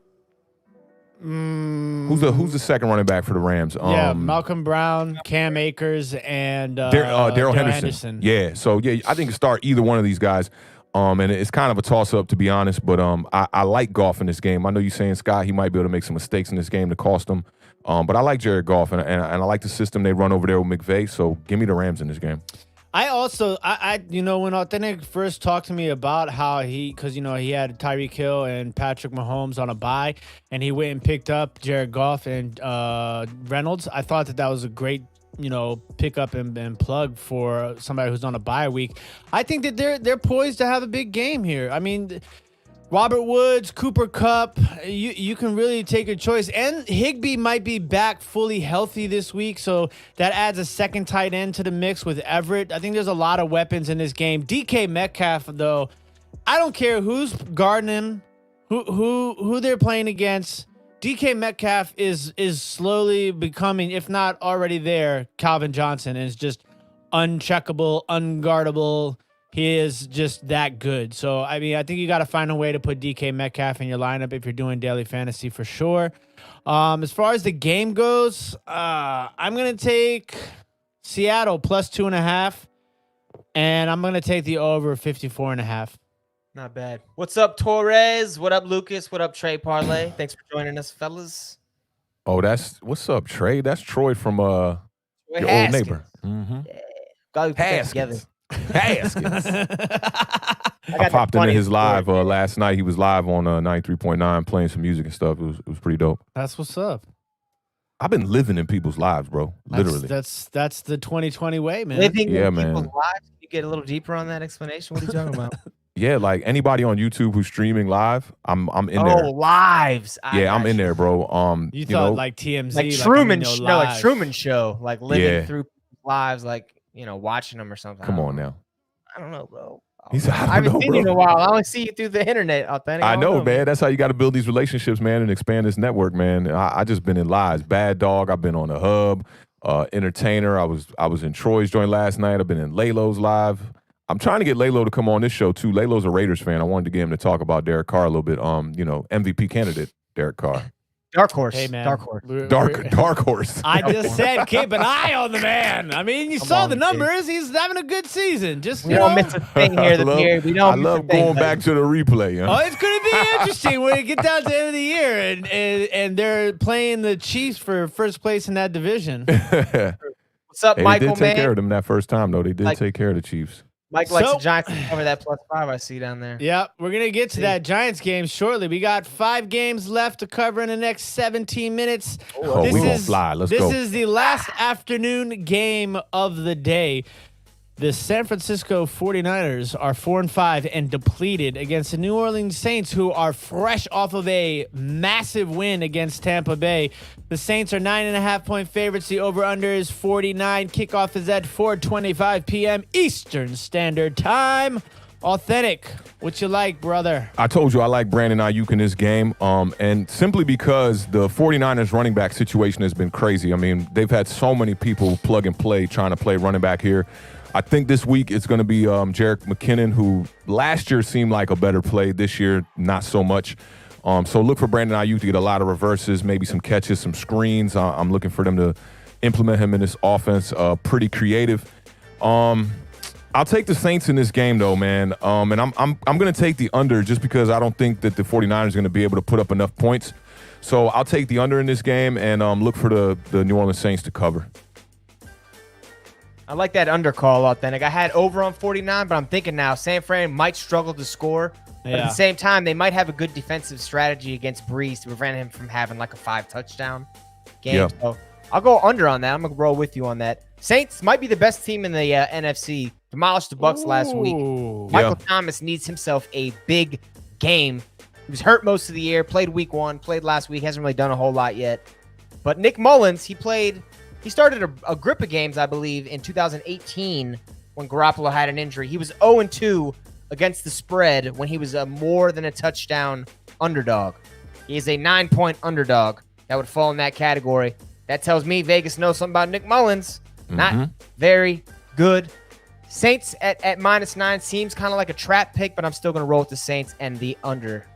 Who's the second running back for the Rams? Malcolm Brown, Cam Akers, and Darrell Henderson. Yeah, so yeah, I think you can start either one of these guys. And it's kind of a toss-up, to be honest, but I like Goff in this game. I know you're saying, Scott, he might be able to make some mistakes in this game to cost him. But I like Jared Goff, and I like the system they run over there with McVay, so give me the Rams in this game. I also, when Authentic first talked to me about how because he had Tyreek Hill and Patrick Mahomes on a bye, and he went and picked up Jared Goff and Reynolds, I thought that was a great pick up and plug for somebody who's on a bye week. I think that they're poised to have a big game here. I mean, Robert Woods, Cooper Kupp, you can really take a choice. And Higbee might be back fully healthy this week, so that adds a second tight end to the mix with Everett. I think there's a lot of weapons in this game. DK Metcalf, though, I don't care who's guarding him, who they're playing against. DK Metcalf is slowly becoming, if not already there, Calvin Johnson, and is just uncheckable, unguardable. He is just that good. So, I mean, I think you got to find a way to put DK Metcalf in your lineup if you're doing daily fantasy for sure. As far as the game goes, I'm going to take Seattle plus 2.5, and I'm going to take the over 54.5. Not bad. What's up, Torres? What up, Lucas? What up, Trey Parlay? Thanks for joining us, fellas. Oh, what's up, Trey? That's Troy from your old neighbor. Mm-hmm. Yeah. Glad we put that together. Haskins. I popped into his live last night. He was live on 93.9 playing some music and stuff. It was pretty dope. That's what's up. I've been living in people's lives, bro. Literally. That's the 2020 way, man. Living in man. people's lives. Can you get a little deeper on that explanation? What are you talking about? Yeah, like anybody on YouTube who's streaming live, I'm in there. Oh, lives. Yeah, I'm in there, bro. You thought like TMZ, like Truman Show, like living through lives, like watching them or something. Come on now. I don't know, bro. I haven't seen you in a while. I only see you through the internet, Authentic. I know, man. That's how you got to build these relationships, man, and expand this network, man. I just been in lives. Bad Dog. I've been on the Hub. Entertainer. I was in Troy's joint last night. I've been in Laylo's live. I'm trying to get Laylo to come on this show too. Laylo's a Raiders fan. I wanted to get him to talk about Derek Carr a little bit. MVP candidate Derek Carr. Dark horse. Hey, man. Dark horse. Dark horse. I just said keep an eye on the man. I mean, you saw the numbers. He's having a good season. Just we don't miss a thing here. I love going back to the replay. Huh? Oh, it's going to be interesting when you get down to the end of the year and they're playing the Chiefs for first place in that division. What's up, Michael? They did take care of them that first time, though. They did take care of the Chiefs. Mike likes the Giants to cover that +5 I see down there. Yeah, we're going to get to that Giants game shortly. We got 5 games left to cover in the next 17 minutes. Oh, we're going to fly. Let's go. This is the last afternoon game of the day. The San Francisco 49ers are 4-5 and depleted against the New Orleans Saints, who are fresh off of a massive win against Tampa Bay. The Saints are 9.5-point favorites. The over-under is 49. Kickoff is at 4:25 p.m. Eastern Standard Time. Authentic, what you like, brother? I told you I like Brandon Ayuk in this game, and simply because the 49ers running back situation has been crazy. I mean, they've had so many people plug and play trying to play running back here. I think this week it's going to be Jerick McKinnon, who last year seemed like a better play. This year, not so much. So look for Brandon Ayuk to get a lot of reverses, maybe some catches, some screens. I'm looking for them to implement him in this offense. Pretty creative. I'll take the Saints in this game, though, man. And I'm going to take the under just because I don't think that the 49ers are going to be able to put up enough points. So I'll take the under in this game and look for the New Orleans Saints to cover. I like that under call, Authentic. I had over on 49, but I'm thinking now San Fran might struggle to score. But at the same time, they might have a good defensive strategy against Breeze to prevent him from having like a 5-touchdown game. Yeah. So I'll go under on that. I'm going to roll with you on that. Saints might be the best team in the NFC. Demolished the Bucs last week. Michael Thomas needs himself a big game. He was hurt most of the year, played week 1, played last week, hasn't really done a whole lot yet. But Nick Mullins, he started a grip of games, I believe, in 2018 when Garoppolo had an injury. He was 0-2 against the spread when he was a more than a touchdown underdog. He is a 9-point underdog. That would fall in that category. That tells me Vegas knows something about Nick Mullins. Not very good. Saints at -9 seems kind of like a trap pick, but I'm still going to roll with the Saints and the under.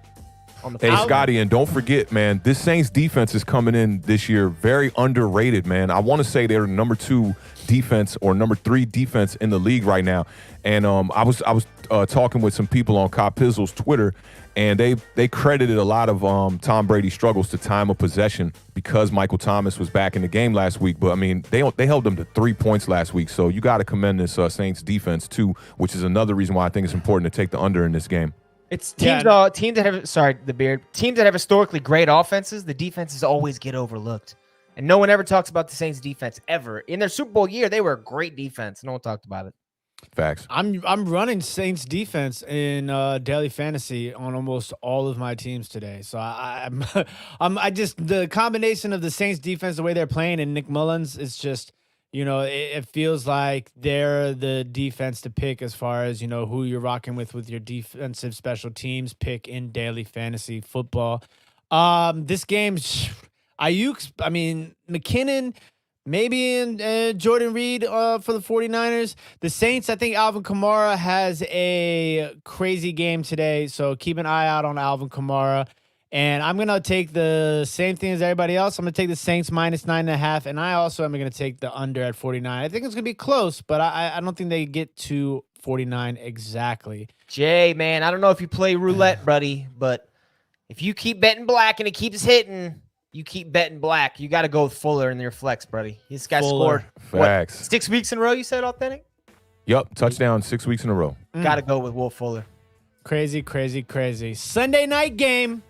Hey, Scotty, and don't forget, man, this Saints defense is coming in this year very underrated, man. I want to say they're number 2 defense or number 3 defense in the league right now. And I was talking with some people on Kyle Pizzle's Twitter, and they credited a lot of Tom Brady's struggles to time of possession because Michael Thomas was back in the game last week. But, I mean, they held them to 3 points last week. So you got to commend this Saints defense, too, which is another reason why I think it's important to take the under in this game. It's teams that have historically great offenses. The defenses always get overlooked, and no one ever talks about the Saints defense ever. In their Super Bowl year, they were a great defense. No one talked about it. Facts. I'm running Saints defense in daily fantasy on almost all of my teams today. So I just the combination of the Saints defense, the way they're playing, and Nick Mullins is just. It feels like they're the defense to pick as far as, who you're rocking with your defensive special teams pick in daily fantasy football. This game, McKinnon, Maybe in Jordan Reid for the 49ers. The Saints, I think Alvin Kamara has a crazy game today, so keep an eye out on Alvin Kamara. And I'm going to take the same thing as everybody else. I'm going to take the Saints minus 9.5, and I also am going to take the under at 49. I think it's going to be close, but I don't think they get to 49 exactly. Jay, man, I don't know if you play roulette, buddy, but if you keep betting black and it keeps hitting, you keep betting black. You got to go with Fuller in your flex, buddy. This guy scored Facts. 6 weeks in a row, you said, Authentic? Yep, touchdown 6 weeks in a row. Got to go with Will Fuller. Crazy, crazy, crazy. Sunday night game.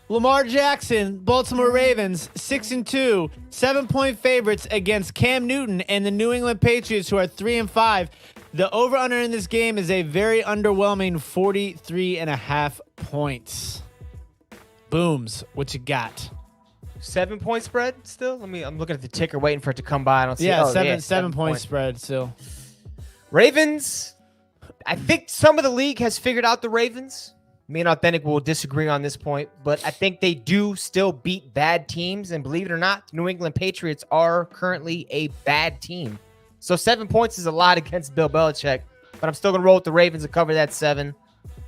Lamar Jackson, Baltimore Ravens, 6-2, 7-point favorites against Cam Newton and the New England Patriots, who are 3-5. The over-under in this game is a very underwhelming 43.5 points. Booms, what you got? 7-point spread still? I'm looking at the ticker waiting for it to come by. I don't see it. Yeah, seven point spread still. Ravens. I think some of the league has figured out the Ravens. Me and Authentic will disagree on this point, but I think they do still beat bad teams. And believe it or not, New England Patriots are currently a bad team. So 7 points is a lot against Bill Belichick, but I'm still going to roll with the Ravens to cover that 7.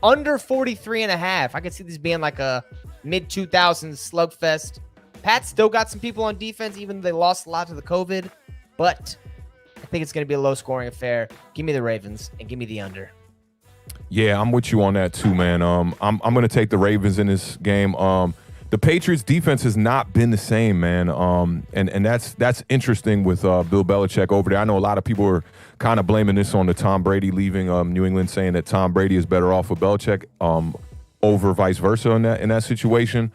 Under 43.5. I could see this being like a mid-2000s slugfest. Pat still got some people on defense, even though they lost a lot to the COVID. But I think it's going to be a low-scoring affair. Give me the Ravens and give me the under. Yeah, I'm with you on that too, man. I'm going to take the Ravens in this game. The Patriots defense has not been the same, man. And that's interesting with Bill Belichick over there. I know a lot of people are kind of blaming this on the Tom Brady leaving New England, saying that Tom Brady is better off with Belichick over vice versa in that situation.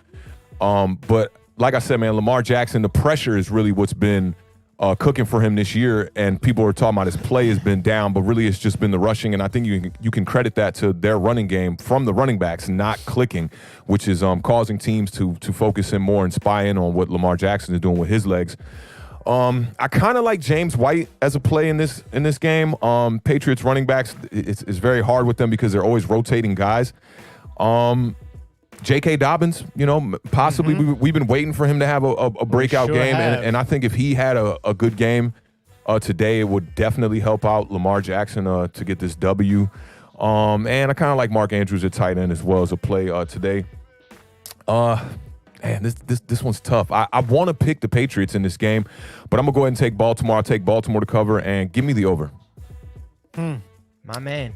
But like I said, man, Lamar Jackson, the pressure is really what's been cooking for him this year, and people are talking about his play has been down, but really it's just been the rushing, and I think you can credit that to their running game from the running backs not clicking, which is causing teams to focus in more and spy in on what Lamar Jackson is doing with his legs. I kind of like James White as a play in this game. Patriots running backs, it's very hard with them because they're always rotating guys. J.K. Dobbins, possibly we've been waiting for him to have a breakout game, and I think if he had a good game today, it would definitely help out Lamar Jackson to get this W. And I kind of like Mark Andrews at tight end as well as a play today. Man, this one's tough. I want to pick the Patriots in this game, but I'm gonna go ahead and take Baltimore. I'll take Baltimore to cover and give me the over. My man.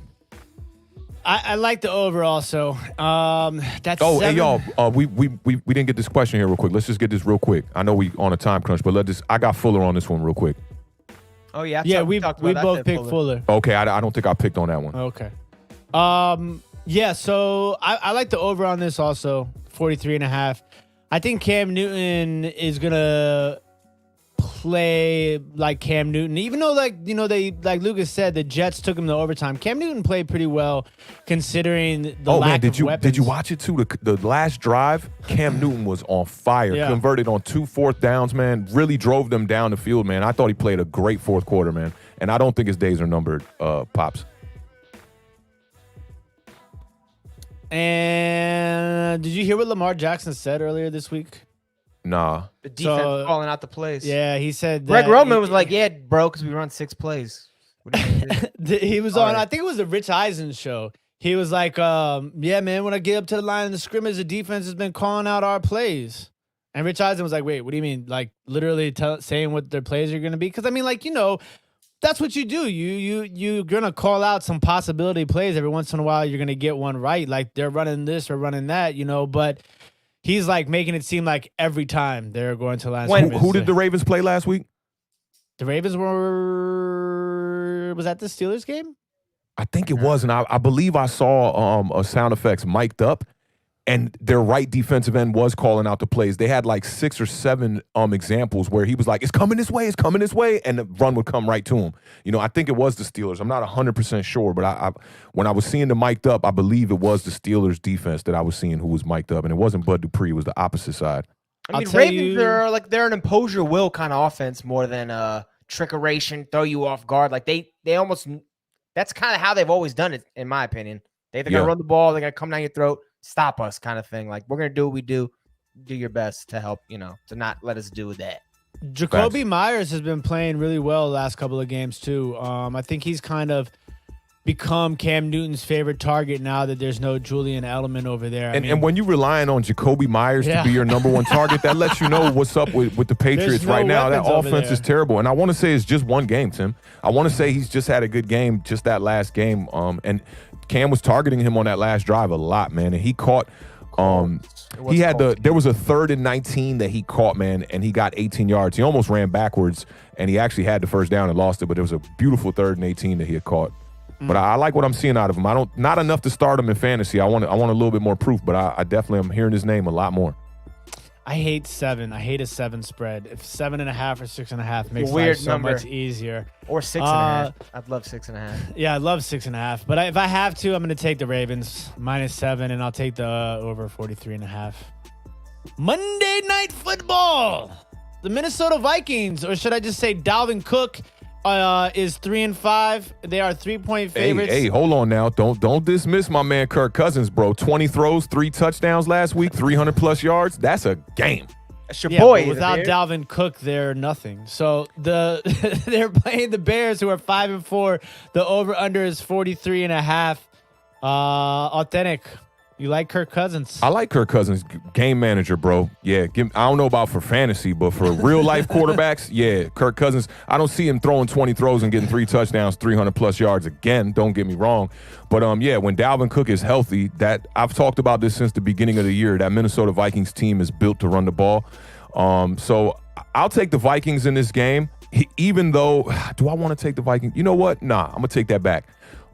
I like the over also. That's hey y'all, we didn't get this question here real quick. Let's just get this real quick. I know we on a time crunch, but I got Fuller on this one real quick. Oh yeah, we both picked Fuller. Okay, I don't think I picked on that one. Okay. Yeah, so I like the over on this also, 43.5. I think Cam Newton is gonna play like Cam Newton, even though they like Lucas said, the Jets took him to overtime. Cam Newton played pretty well considering the lack of weapons. Did you watch it too? The last drive, Cam Newton was on fire. Yeah. Converted on 2 fourth downs, man. Really drove them down the field, man. I thought he played a great fourth quarter, man. And I don't think his days are numbered, Pops. And did you hear what Lamar Jackson said earlier this week? Nah. The defense calling out the plays. Yeah, he said that Greg Roman was like, yeah, bro, because we run 6 plays. What do you do? He was on, I think it was the Rich Eisen show. He was like, yeah, man, when I get up to the line of the scrimmage, the defense has been calling out our plays. And Rich Eisen was like, wait, what do you mean? Like literally saying what their plays are going to be? Because I mean, like, that's what you do. You're going to call out some possibility plays. Every once in a while, you're going to get one right. Like they're running this or running that, but he's like making it seem like every time they're going to line. Who did the Ravens play last week? The Ravens was that the Steelers game? I think it was, and I believe I saw a sound effects mic'd up, and their right defensive end was calling out the plays. They had like 6 or 7 examples where he was like, it's coming this way, and the run would come right to him. I think it was the Steelers. I'm not 100% sure, but I when I was seeing the mic'd up, I believe it was the Steelers defense that I was seeing who was mic'd up, and it wasn't Bud Dupree. It was the opposite side. I mean, Ravens are like, they're an impose your will kind of offense more than trickeration, throw you off guard. Like they almost, that's kind of how they've always done it, in my opinion. They're going to run the ball, they're going to come down your throat, stop us kind of thing. Like, we're going to do what we do. Do your best to help, to not let us do that. Jacoby Myers has been playing really well the last couple of games too. I think he's kind of become Cam Newton's favorite target now that there's no Julian Edelman over there. And when you're relying on Jacoby Myers to be your number one target, that lets you know what's up with the Patriots right now. That offense is terrible. And I want to say it's just one game, Tim. I want to say he's just had a good game, just that last game. And Cam was targeting him on that last drive a lot, man. And he caught there was a 3rd and 19 that he caught, man, and he got 18 yards. He almost ran backwards, and he actually had the first down and lost it, but it was a beautiful 3rd and 18 that he had caught. But I like what I'm seeing out of him. Not enough to start him in fantasy. I want a little bit more proof, but I definitely am hearing his name a lot more. I hate 7. I hate a 7 spread. If 7.5 or 6.5 makes weird life so much easier. Or 6.5. I'd love 6.5. Yeah, I love 6.5. But if I have to, I'm going to take the Ravens -7, and I'll take the over 43.5. Monday Night Football. The Minnesota Vikings, or should I just say Dalvin Cook, is 3-5. They are 3-point favorites. Hey, hold on now. Don't dismiss my man Kirk Cousins, bro. 20 throws, 3 touchdowns last week, 300+ yards. That's a game. That's your boy. But without Dalvin Cook, they're nothing. So they're playing the Bears, who are 5-4. The over/under is 43.5. Awthentik. You like Kirk Cousins? I like Kirk Cousins, game manager, bro. Yeah, I don't know about for fantasy, but for real life quarterbacks, yeah, Kirk Cousins. I don't see him throwing 20 throws and getting 3 touchdowns, 300+ yards again. Don't get me wrong, but yeah, when Dalvin Cook is healthy, that I've talked about this since the beginning of the year. That Minnesota Vikings team is built to run the ball. So I'll take the Vikings in this game. Even though, do I want to take the Vikings? You know what? Nah, I'm gonna take that back.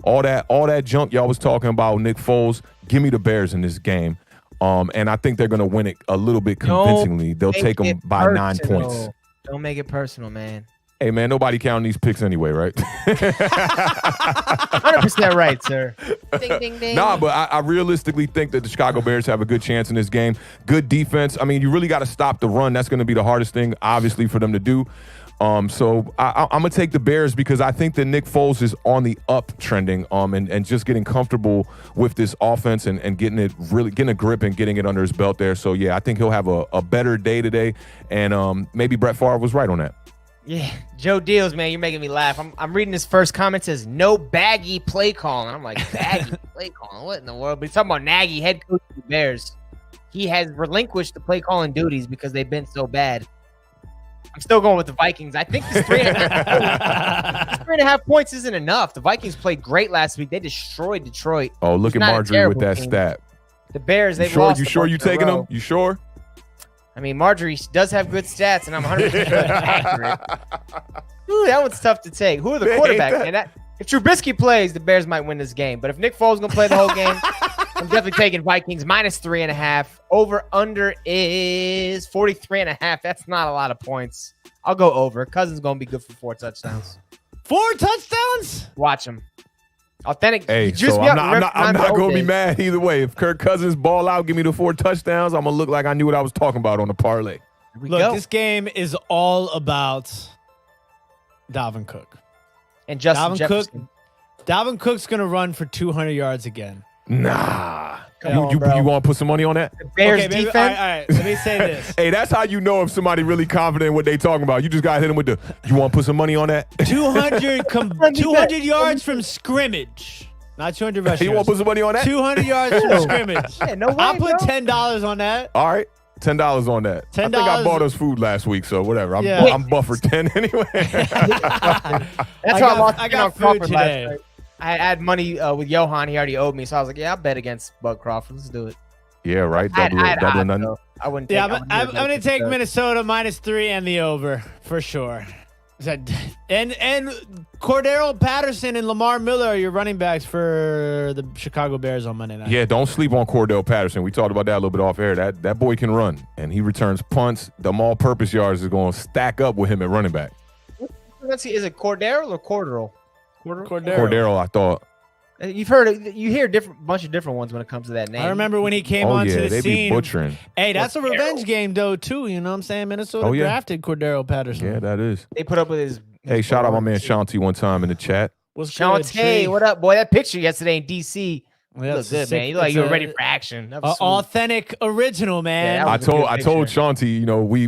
All that junk y'all was talking about, Nick Foles, give me the Bears in this game. And I think they're going to win it a little bit convincingly. They'll take them by 9 points. Don't make it personal, man. Hey, man, nobody counting these picks anyway, right? 100% right, sir. Ding, ding, ding. Nah, but I realistically think that the Chicago Bears have a good chance in this game. Good defense. I mean, you really got to stop the run. That's going to be the hardest thing, obviously, for them to do. So I'm going to take the Bears because I think that Nick Foles is on the uptrending and just getting comfortable with this offense and getting a grip and getting it under his belt there. So, yeah, I think he'll have a better day today. And maybe Brett Favre was right on that. Yeah, Joe Deals, man, you're making me laugh. I'm reading his first comment, says no baggy play calling. I'm like, baggy play calling? What in the world? But he's talking about Nagy, head coach of the Bears. He has relinquished the play calling duties because they've been so bad. I'm still going with the Vikings. I think this 3.5 points isn't enough. The Vikings played great last week. They destroyed Detroit. Oh, look at Marjorie with that stat. The Bears, they've lost. You sure you taking them? You sure? I mean, Marjorie does have good stats, and I'm 100% accurate. Ooh, that one's tough to take. Who are the quarterbacks? Man, if Trubisky plays, the Bears might win this game. But if Nick Foles is going to play the whole game, I'm definitely taking Vikings -3.5. Over/under is 43.5. That's not a lot of points. I'll go over. Cousins going to be good for 4 touchdowns. 4 touchdowns? Watch him. Authentic. Hey, so I'm not going to be mad either way. If Kirk Cousins ball out, give me the 4 touchdowns, I'm going to look like I knew what I was talking about on the parlay. Look, this game is all about Dalvin Cook. And Justin Jefferson. Dalvin Cook's going to run for 200 yards again. Nah. You want to put some money on that? The Bears defense? All right, let me say this. Hey, that's how you know if somebody really confident in what they talking about. You just got to hit them with you want to put some money on that? 200 yards from scrimmage. Not 200 rushing. You want to put some money on that? 200 yards from scrimmage. Yeah, no way, I'll put $10 on that. All right. $10 on that. $10. I think I bought us food last week, so whatever. I'm buffered 10 anyway. I got food today. I had money with Johan. He already owed me, so I was like, "Yeah, I'll bet against Bud Crawford. Let's do it." Yeah, right. Double nothing. I wouldn't. I'm going to take Minnesota -3 and the over for sure. And Cordero Patterson and Lamar Miller are your running backs for the Chicago Bears on Monday night. Yeah, don't sleep on Cordell Patterson. We talked about that a little bit off air. That boy can run, and he returns punts. The all-purpose yards is going to stack up with him at running back. Let's see. Is it Cordero or Corderal? Cordero, I thought. You hear bunch of different ones when it comes to that name. I remember when he came onto the they scene. Be butchering. Hey, that's a revenge game though too. You know what I'm saying? Minnesota drafted Cordero Patterson. Yeah, that is. They put up with his hey, shout out my man Shanti one time in the chat. Shanti, what up, boy? That picture yesterday in DC You look good, man. You look like you're ready for action. That was sweet. Authentic original, man. Yeah, I that was a good told picture. Shanti, you know, we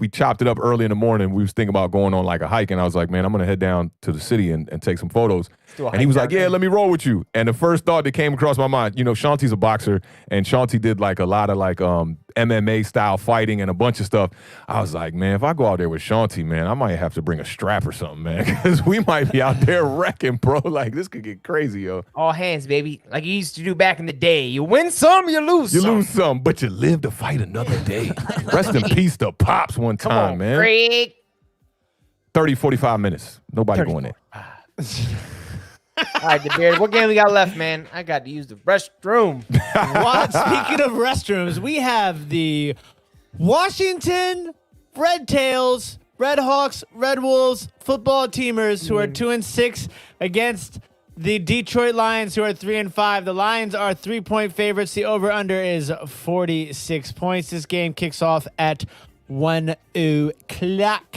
chopped it up early in the morning. We was thinking about going on like a hike, and I was like, man, I'm gonna head down to the city and take some photos. do a And he hike was like, down yeah, there. let me roll with you. And the first thought that came across my mind, you know, Shanti's a boxer, and Shanti did like a lot of like MMA style fighting and a bunch of stuff. I was like, man, if I go out there with Shanti, man, I might have to bring a strap or something, man, because we might be out there wrecking, bro. Like this could get crazy, yo. All hands, baby. Like you used to do back in the day. You win some, you lose You some. lose some, but you live to fight another day. Rest in peace to Pops one Come time, on, man. Craig. 30, 45 minutes. Nobody going there. All right, the Beard. What game we got left, man? I got to use the restroom. Speaking of restrooms, we have the Washington Red Tails, Red Hawks, Red Wolves football teamers who are 2-6 against the Detroit Lions, who are 3-5. The Lions are 3-point favorites. The over/under is 46 points. This game kicks off at 1 o'clock.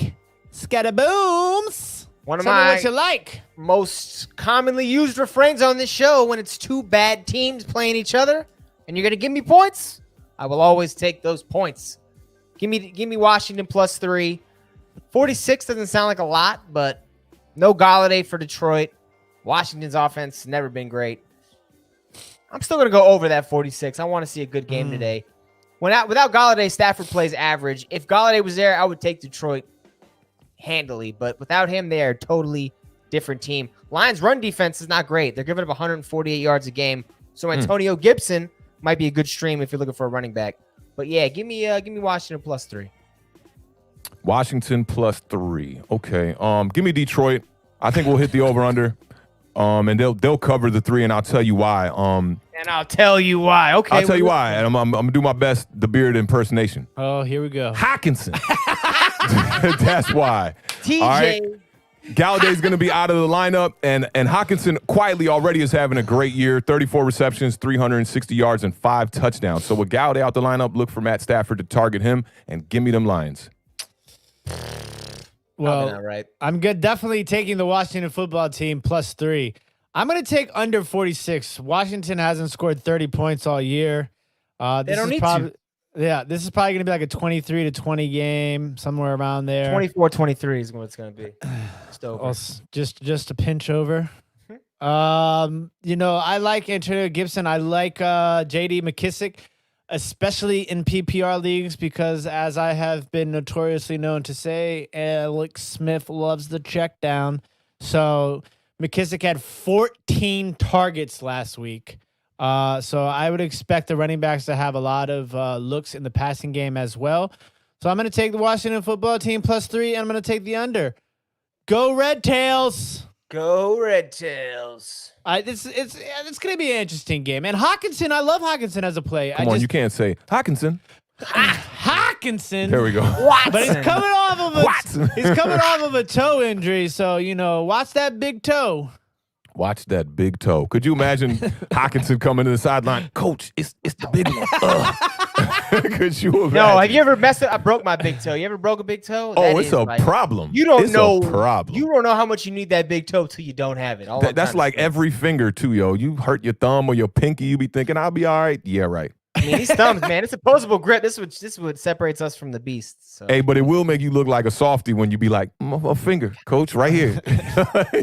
Scatterbooms. One of Tell me my what you like. most commonly used refrains on this show when it's two bad teams playing each other and you're going to give me points, I will always take those points. Give me Washington +3. 46 doesn't sound like a lot, but no Galladay for Detroit. Washington's offense never been great. I'm still going to go over that 46. I want to see a good game today. Without Galladay, Stafford plays average. If Galladay was there, I would take Detroit handily, but without him, they are a totally different team. Lions' run defense is not great. They're giving up 148 yards a game, so Antonio Gibson might be a good stream if you're looking for a running back. But yeah, give me Washington +3. Washington +3. Okay. Give me Detroit. I think we'll hit the over/under. And they'll cover the 3, and I'll tell you why. And I'll tell you why. Okay, I'll tell you why, and I'm gonna do my best the Beard impersonation. Oh, here we go. Hawkinson. That's why. TJ. All right. Galladay's going to be out of the lineup, and Hawkinson quietly already is having a great year. 34 receptions, 360 yards, and 5 touchdowns. So with Galladay out the lineup, look for Matt Stafford to target him, and give me them Lions. Well, not right. I'm good. Definitely taking the Washington football team +3. I'm going to take under 46. Washington hasn't scored 30 points all year. They don't need to. Yeah, this is probably going to be like a 23-20 game, somewhere around there. 24-23 is what it's going to be. Just over. Just a pinch over. You know, I like Antonio Gibson. I like J.D. McKissick, especially in PPR leagues, because as I have been notoriously known to say, Alex Smith loves the check down. So McKissick had 14 targets last week. So I would expect the running backs to have a lot of looks in the passing game as well. So I'm going to take the Washington football team +3, and I'm going to take the under. Go Red Tails! Go Red Tails. It's going to be an interesting game. And Hawkinson, I love Hawkinson as a play. Come on, you can't say Hawkinson. Hawkinson. There we go. But he's coming off of a toe injury, so you know, watch that big toe. Watch that big toe. Could you imagine Hawkinson coming to the sideline? Coach, it's the big one. Could you imagine? No, have you ever messed up? I broke my big toe. You ever broke a big toe? Oh, That it's is a like- problem. You don't It's know. a problem. You don't know how much you need that big toe till you don't have it. All I'm That's trying to like say. every finger too, yo. You hurt your thumb or your pinky, you be thinking, I'll be all right. Yeah, right. I mean, these thumbs, man. It's opposable grip. This is what separates us from the beast. So. Hey, but it will make you look like a softie when you be like, a finger, coach, right here.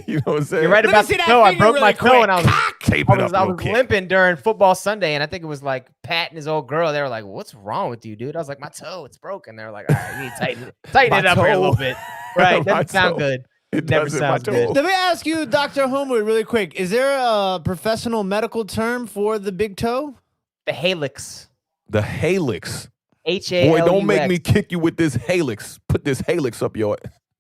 You know what I'm saying? You're right Let me about see the that toe. I finger broke my really toe and quick. Tape it up I real was quick. limping during football Sunday, and I think it was like Pat and his old girl. They were like, "What's wrong with you, dude?" I was like, "My toe, it's broken." They're like, "All right, you need to tighten My it up here a toe. little bit." Right? My Doesn't sound toe. good. It Never doesn't, sounds my good. toe. Let me ask you, Dr. Homewood, really quick. Is there a professional medical term for the big toe? The Halix. The Halix. H-A-L-U-X. Boy, don't make me kick you with this Halix. Put this Halix up your.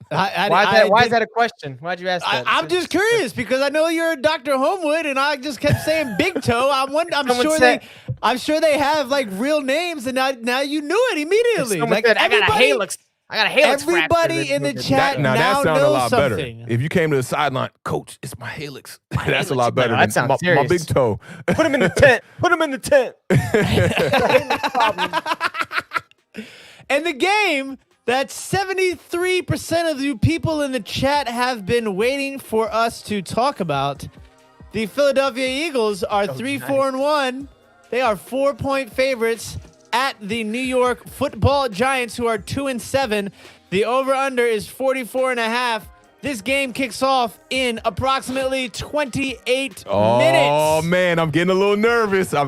Why is that a question? Why'd you ask that? I'm just curious because I know you're Dr. Homewood, and I just kept saying big toe. I'm sure they have like real names, and now you knew it immediately. Someone Like said, I got a Halix. I got a Halix. Everybody in the chat Now now that sounds a knows lot something. better. If you came to the sideline, coach, it's my Halix. That's a Halix lot is better better. than That sounds my serious. big toe. Put him in the tent. Put him in the tent. And the game that 73% of you people in the chat have been waiting for us to talk about, The Philadelphia Eagles are 3-4-1. They are 4-point favorites at the New York Football Giants, who are 2-7. The over-under is 44.5. This game kicks off in approximately 28 minutes. Oh, man, I'm getting a little nervous. I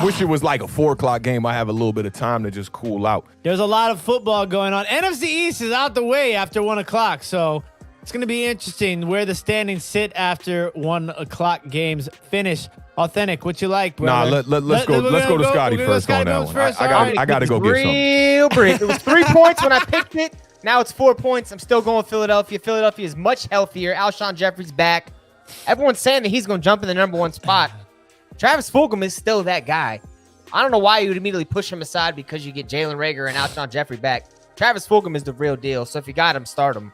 wish it was like a 4 o'clock game. I have a little bit of time to just cool out. There's a lot of football going on. NFC East is out the way after 1 o'clock, so it's going to be interesting where the standings sit after 1 o'clock games finish. Authentic, what you like, brother? Let's go to Scotty first on that one. I got to go get some. Real brief. It was 3 points when I picked it. Now it's 4 points. I'm still going with Philadelphia. Philadelphia is much healthier. Alshon Jeffrey's back. Everyone's saying that he's going to jump in the number 1 spot. Travis Fulgham is still that guy. I don't know why you would immediately push him aside because you get Jalen Reagor and Alshon Jeffrey back. Travis Fulgham is the real deal. So if you got him, start him.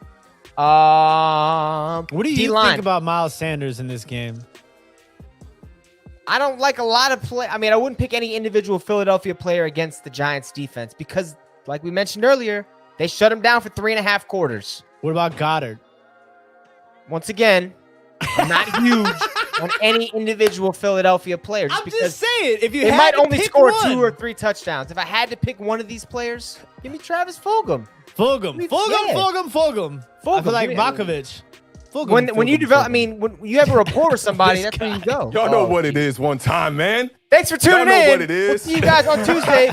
What do you think about Miles Sanders in this game? I don't like a lot of play. I mean, I wouldn't pick any individual Philadelphia player against the Giants defense because, like we mentioned earlier, they shut him down for 3.5 quarters. What about Goddard? Once again, I'm not huge on any individual Philadelphia player. I'm just saying, if you they had might to only pick score one. 2 or 3 touchdowns. If I had to pick one of these players, give me Travis Fulgham. Fulgham. I feel like Yeah. Bakovich. When you develop, I mean, when you have a rapport with somebody, that's where you go. Y'all know what it is one time, man. Thanks for tuning in. Y'all know what it is. We'll see you guys on Tuesday.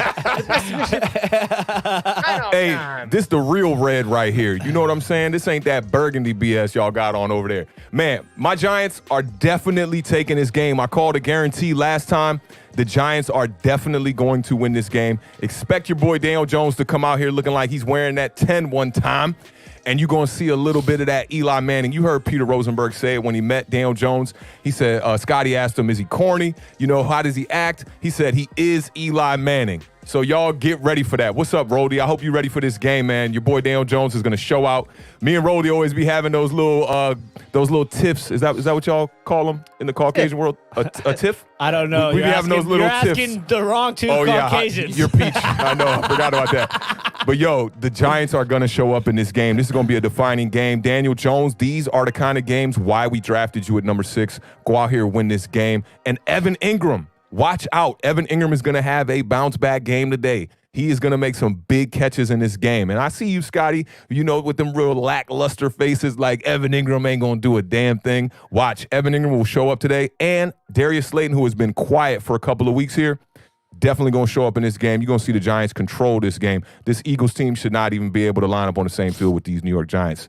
Hey, this the real red right here. You know what I'm saying? This ain't that burgundy BS y'all got on over there. Man, my Giants are definitely taking this game. I called a guarantee last time. The Giants are definitely going to win this game. Expect your boy Daniel Jones to come out here looking like he's wearing that 10 one time. And you're going to see a little bit of that Eli Manning. You heard Peter Rosenberg say it when he met Daniel Jones. He said, Scotty asked him, is he corny? You know, how does he act? He said he is Eli Manning. So y'all get ready for that. What's up, Roddy? I hope you're ready for this game, man. Your boy Daniel Jones is going to show out. Me and Roddy always be having those little tiffs. Is that what y'all call them in the Caucasian world? A tiff? I don't know. We be having those little tiffs. You're asking the wrong two Caucasians. You're peach. I know. I forgot about that. But, yo, the Giants are going to show up in this game. This is going to be a defining game. Daniel Jones, these are the kind of games why we drafted you at number 6. Go out here and win this game. And Evan Ingram, watch out. Evan Ingram is going to have a bounce-back game today. He is going to make some big catches in this game. And I see you, Scotty, you know, with them real lackluster faces like Evan Ingram ain't going to do a damn thing. Watch. Evan Ingram will show up today. And Darius Slayton, who has been quiet for a couple of weeks here, definitely going to show up in this game. You're going to see the Giants control this game. This Eagles team should not even be able to line up on the same field with these New York Giants.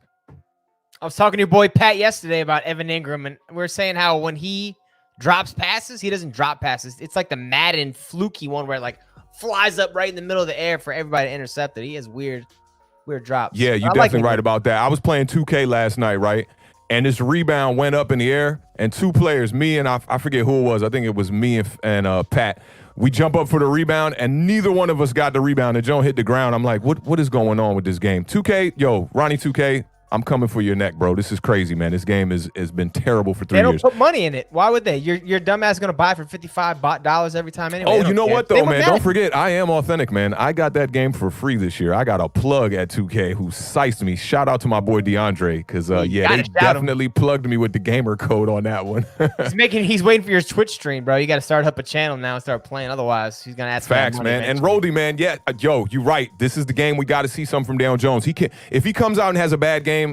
I was talking to your boy Pat yesterday about Evan Ingram, and we were saying how when he drops passes, he doesn't drop passes. It's like the Madden fluky one where it like flies up right in the middle of the air for everybody to intercept it. He has weird drops. Yeah, you're definitely right about that. I was playing 2K last night, right? And this rebound went up in the air, and 2 players, me and I forget who it was. I think it was me and Pat. We jump up for the rebound, and neither one of us got the rebound. And Joe hit the ground. I'm like, what is going on with this game? 2K, yo, Ronnie 2K, I'm coming for your neck, bro. This is crazy, man. This game has been terrible for 3 years. They don't put money in it. Why would they? Your dumbass going to buy for $55 every time anyway. Oh, you know what, though, man? Don't forget, I am authentic, man. I got that game for free this year. I got a plug at 2K who sized me. Shout out to my boy DeAndre, because, they definitely plugged me with the gamer code on that one. He's waiting for your Twitch stream, bro. You got to start up a channel now and start playing. Otherwise, he's going to ask for Facts, money, man. And Roldy, man, yeah, yo, you're right. This is the game we got to see something from Daniel Jones. If he comes out and has a bad game,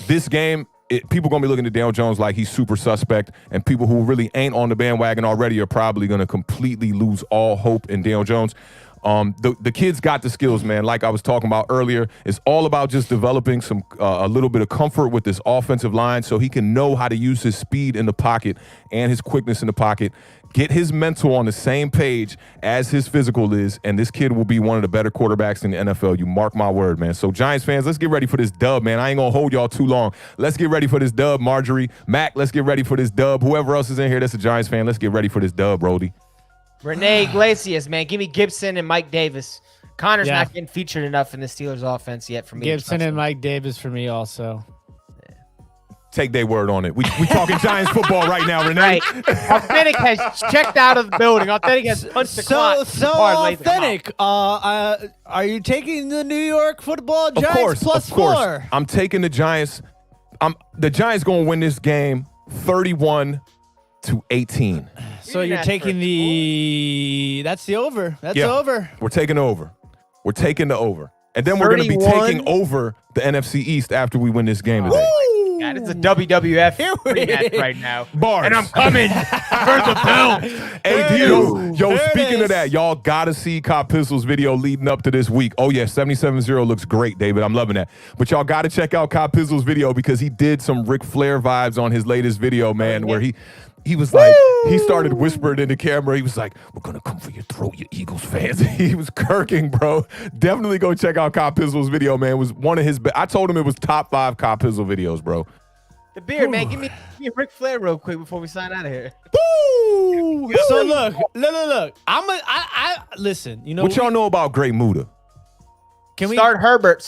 this game, people going to be looking at Daniel Jones like he's super suspect, and people who really ain't on the bandwagon already are probably going to completely lose all hope in Daniel Jones. The kid's got the skills, man. Like I was talking about earlier, it's all about just developing a little bit of comfort with this offensive line so he can know how to use his speed in the pocket and his quickness in the pocket. Get his mental on the same page as his physical is, and this kid will be one of the better quarterbacks in the NFL. You mark my word, man. So, Giants fans, let's get ready for this dub, man. I ain't going to hold y'all too long. Let's get ready for this dub, Marjorie. Mac, let's get ready for this dub. Whoever else is in here that's a Giants fan, let's get ready for this dub, Brody. Renee Iglesias, man. Give me Gibson and Mike Davis. Connor's not getting featured enough in the Steelers offense yet for me. Gibson and Mike Davis for me also. Take their word on it. We talking Giants football right now, Renee. Right. Authentic has checked out of the building. Authentic has punched the clock. So Authentic, are you taking the New York Football Giants plus 4? I'm taking the Giants. The Giants going to win this game 31-18. So you're taking that's the over. That's over. We're taking over. We're taking the over. And then we're going to be taking over the NFC East after we win this game today. God, it's a WWF rematch right now. Bars. And I'm coming for the belt. Hey, yo, speaking of that, y'all got to see Cop Pistols video leading up to this week. Oh, yeah, 77-0 looks great, David. I'm loving that. But y'all got to check out Cop Pistols video because he did some Ric Flair vibes on his latest video, man, where he was like, he started whispering in the camera. He was like, we're going to come for your throat, you Eagles fans. He was kirking, bro. Definitely go check out Cop Pistols video, man. It was one of his I told him it was top 5 Cop Pistol videos, bro. The beard, man. Give me Ric Flair real quick before we sign out of here. Woo! So look. I listen, you know. What y'all know about Great Muda? Can we Start Herbert,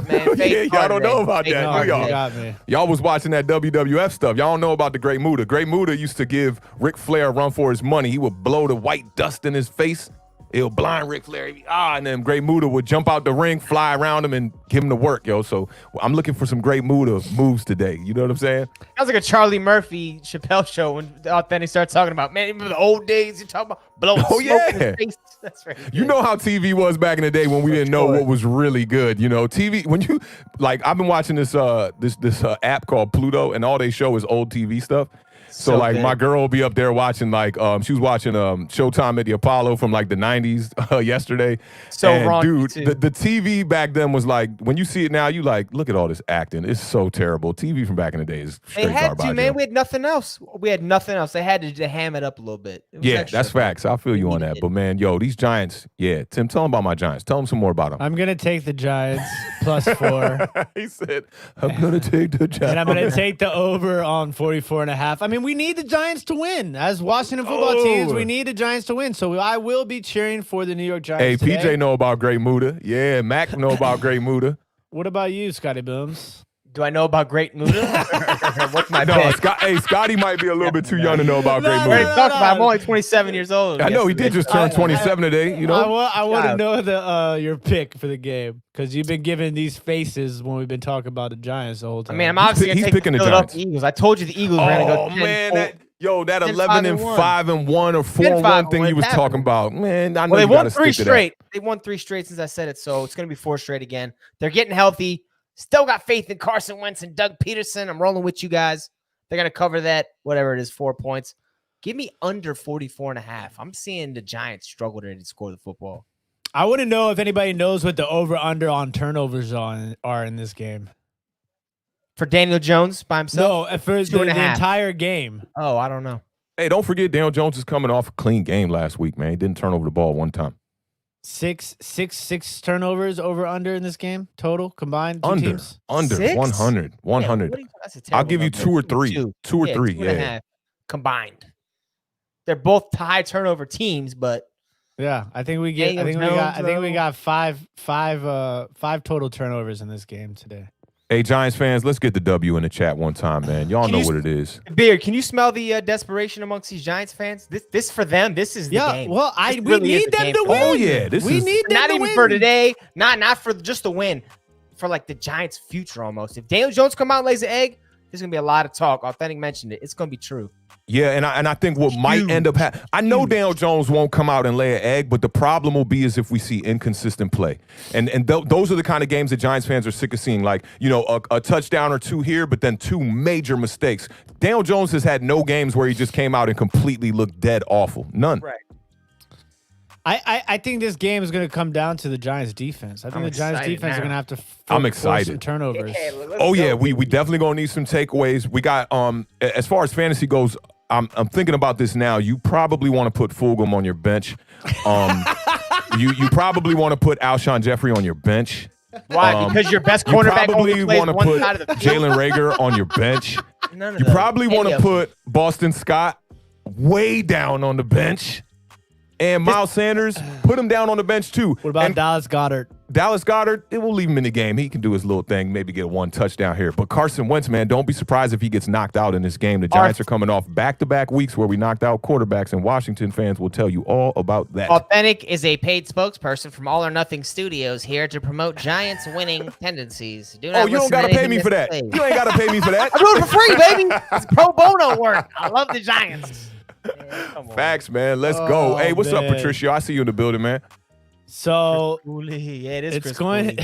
man. Yeah, y'all don't know about that, do y'all? got me. Y'all was watching that WWF stuff. Y'all don't know about the Great Muda. Great Muda used to give Ric Flair a run for his money. He would blow the white dust in his face. It'll blind Ric Flair. And then Great Muda would jump out the ring, fly around him, and give him the work, yo. So I'm looking for some Great Muda moves today. You know what I'm saying? Sounds like a Charlie Murphy Chappelle show when Authentic starts talking about, man, remember the old days you're talking about blowing smoke in his face. That's right. You know how TV was back in the day when we didn't know what was really good. You know, TV, when you, like, I've been watching this app called Pluto, and all they show is old TV stuff. So like, my girl will be up there watching, like, she was watching Showtime at the Apollo from like the 90s yesterday. So and wrong, dude, too. the TV back then was like, when you see it now, you like, look at all this acting. It's so terrible. TV from back in the day is straight They had garbage. to, man. We had nothing else. They had to ham it up a little bit. It was Yeah, extra, that's man. facts. I feel you on that. But man, yo, these Giants, Tim, tell them about my Giants. Tell them some more about them. I'm gonna take the Giants +4. He said, I'm going to take the Giants. And I'm going to take the over on 44.5. I mean, we need the Giants to win. As Washington football teams, we need the Giants to win. So I will be cheering for the New York Giants Hey, today. PJ know about Great Muda. Yeah, Mac know about Great Muda. What about you, Scotty Booms? Do I know about Great Muda? What's my No, pick? Scotty might be a little bit too young to know about Great I already Muda. talked about it. I'm only 27 years old. I know he did just turn 27 today, you know? I want to know your pick for the game because you've been giving these faces when we've been talking about the Giants the whole time. I mean, I'm obviously going to take picking the the Philadelphia Giants. Eagles. I told you the Eagles were going to go 10, man, 4. that 10, 11 5 and 1 or 4 and 1 thing you was talking about. Man, I know Well, they you won got to 3 stick to straight. They won 3 straight since I said it, so it's going to be 4 straight again. They're getting healthy. Still got faith in Carson Wentz and Doug Peterson. I'm rolling with you guys. They're going to cover that, whatever it is, 4 points. Give me under 44.5. I'm seeing the Giants struggle to score the football. I want to know if anybody knows what the over-under on turnovers are in this game. For Daniel Jones by himself? No, for the entire game. Oh, I don't know. Hey, don't forget Daniel Jones is coming off a clean game last week, man. He didn't turn over the ball one time. Six turnovers over-under in this game total combined. Two teams? Under 6? 100. 100. Yeah, that's a I'll terrible give you number. 2 or 3. 2 or 3, 2.5 combined. They're both high turnover teams, but Yeah, I think we get. I think we got five total turnovers in this game today. Hey, Giants fans, let's get the W in the chat one time, man. Y'all know what it is. Beard, can you smell the desperation amongst these Giants fans? This for them. This is the game. Well, This we really is need the them game to for win. them. Oh, yeah. We need them Not to even win. for today. Not for just the win. For like the Giants' future almost. If Daniel Jones come out and lays an egg, there's gonna be a lot of talk. Authentic mentioned it. It's gonna be true. Yeah, and I think what might end up happening, I know Daniel Jones won't come out and lay an egg, but the problem will be is if we see inconsistent play. And those are the kind of games that Giants fans are sick of seeing, like, you know, a touchdown or 2 here, but then 2 major mistakes. Daniel Jones has had no games where he just came out and completely looked dead awful. None. Right. I think this game is going to come down to the Giants' defense. I think the Giants' defense are going to have to force some turnovers. Yeah, we definitely going to need some takeaways. We got, as far as fantasy goes, I'm thinking about this now. You probably want to put Fulgham on your bench. You probably want to put Alshon Jeffrey on your bench. Why? Because your best You cornerback probably only plays want to one put side of the field. Jalen Reagor on your bench. None of You those. probably want Any to of them. put Boston Scott way down on the bench. And Miles Sanders, put him down on the bench too. What about And Dallas Goedert? Dallas Goedert, it will leave him in the game. He can do his little thing, maybe get one touchdown here. But Carson Wentz, man, don't be surprised if he gets knocked out in this game. The Giants are coming off back-to-back weeks where we knocked out quarterbacks, and Washington fans will tell you all about that. Awthentik is a paid spokesperson from All or Nothing Studios here to promote Giants winning tendencies. You don't got to pay me for that. You ain't got to pay me for that. I do it for free, baby. It's pro bono work. I love the Giants. Man, Facts, man. Let's go. Hey, what's up, Patricio? I see you in the building, man. So yeah, it is. it's going,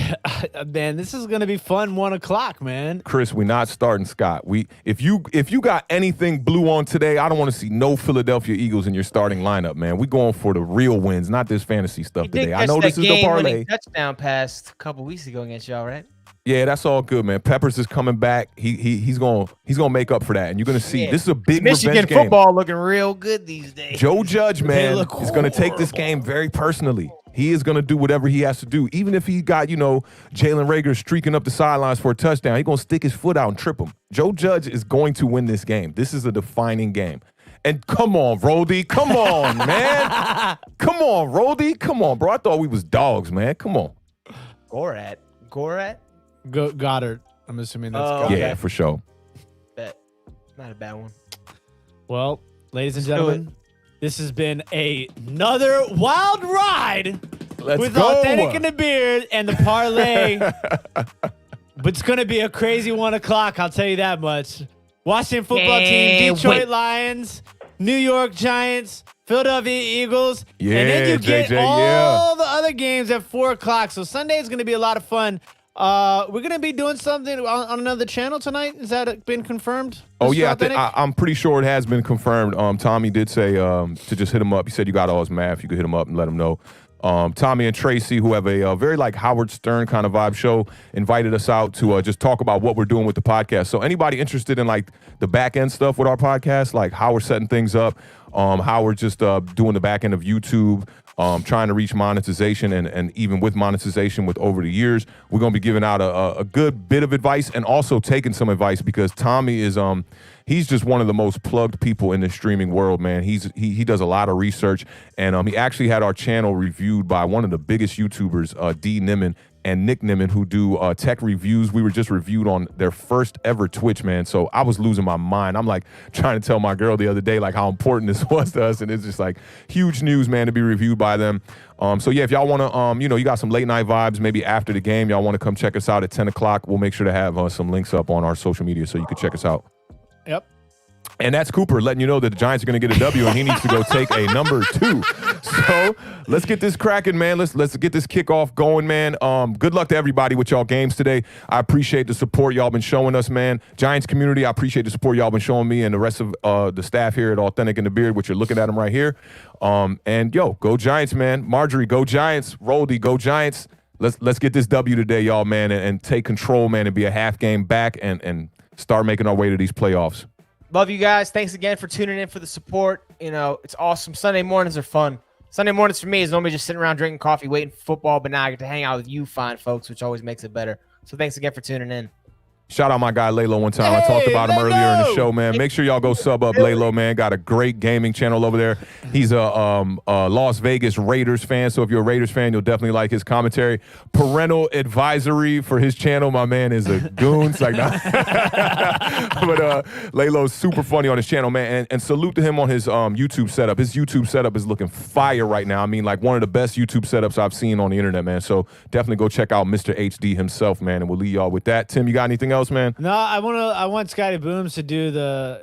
man. This is going to be fun. 1 o'clock, man. Chris, we're not starting Scott. If you got anything blue on today, I don't want to see no Philadelphia Eagles in your starting lineup, man. We going for the real wins, not this fantasy stuff today. I know this is the parlay. Touchdown pass a couple weeks ago against y'all, right? Yeah, that's all good, man. Peppers is coming back. He's gonna make up for that, and you're gonna see this is a big Michigan revenge game. Football looking real good these days. Joe Judge, man, is gonna take this game very personally. He is going to do whatever he has to do. Even if he got, Jalen Reagor streaking up the sidelines for a touchdown, he's going to stick his foot out and trip him. Joe Judge is going to win this game. This is a defining game. And come on, Roddy. Come on, man. Come on, Roddy. Come on, bro. I thought we was dogs, man. Come on. Gorat? Goddard. I'm assuming that's Goddard. Yeah, for sure. Bet. Not a bad one. Well, ladies and gentlemen, this has been another wild ride with Awthentik and the Beard and the parlay. But it's going to be a crazy 1 o'clock, I'll tell you that much. Washington football team, Detroit Lions, New York Giants, Philadelphia Eagles. Yeah, and then you get JJ, all the other games at 4 o'clock. So Sunday is going to be a lot of fun. We're going to be doing something on another channel tonight. Has that been confirmed? Oh, yeah, I'm pretty sure it has been confirmed. Tommy did say to just hit him up. He said you got all his math. You could hit him up and let him know. Tommy and Tracy, who have a very like Howard Stern kind of vibe show, invited us out to just talk about what we're doing with the podcast. So anybody interested in like the back end stuff with our podcast, like how we're setting things up, how we're just doing the back end of YouTube, trying to reach monetization, and even with monetization with over the years, we're going to be giving out a good bit of advice and also taking some advice because Tommy is he's just one of the most plugged people in the streaming world, man. He does a lot of research, and he actually had our channel reviewed by one of the biggest YouTubers, D. Nimmin and Nick Nimmin, who do tech reviews. We were just reviewed on their first ever Twitch, man. So I was losing my mind. I'm like trying to tell my girl the other day like how important this was to us, and it's just like huge news, man, to be reviewed by them. So yeah, if y'all want to, you got some late night vibes, maybe after the game, y'all want to come check us out at 10 o'clock. We'll make sure to have some links up on our social media so you can check us out. Yep. And that's Cooper letting you know that the Giants are going to get a W and he needs to go take a number 2. So let's get this cracking, man. Let's get this kickoff going, man. Good luck to everybody with y'all games today. I appreciate the support y'all been showing us, man. Giants community, I appreciate the support y'all been showing me and the rest of the staff here at Awthentik and The Beard, which you're looking at them right here. And yo, go Giants, man. Marjorie, go Giants. Roldy, go Giants. Let's get this W today, y'all, man, and take control, man, and be a half game back and start making our way to these playoffs. Love you guys. Thanks again for tuning in for the support. It's awesome. Sunday mornings are fun. Sunday mornings for me is normally just sitting around drinking coffee, waiting for football, but now I get to hang out with you fine folks, which always makes it better. So thanks again for tuning in. Shout out my guy Laylo one time. I talked about him earlier in the show, man. Make sure y'all go sub up Laylo, man. Got a great gaming channel over there. He's a Las Vegas Raiders fan, so if you're a Raiders fan, you'll definitely like his commentary. Parental advisory for his channel. My man is a goon. It's like, nah. But Laylo's super funny on his channel, man. And salute to him on his YouTube setup. His YouTube setup is looking fire right now. I mean, like one of the best YouTube setups I've seen on the internet, man. So definitely go check out Mr. HD himself, man. And we'll leave y'all with that. Tim, you got anything else, man? No, I want Scotty Booms to do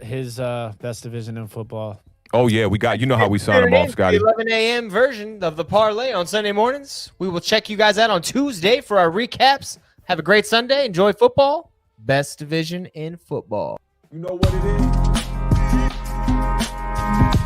his best division in football. Oh yeah, we got, how we sign him off, Scotty. 11 a.m. version of the parlay on Sunday mornings. We will check you guys out on Tuesday for our recaps. Have a great Sunday. Enjoy football. Best division in football. You know what it is?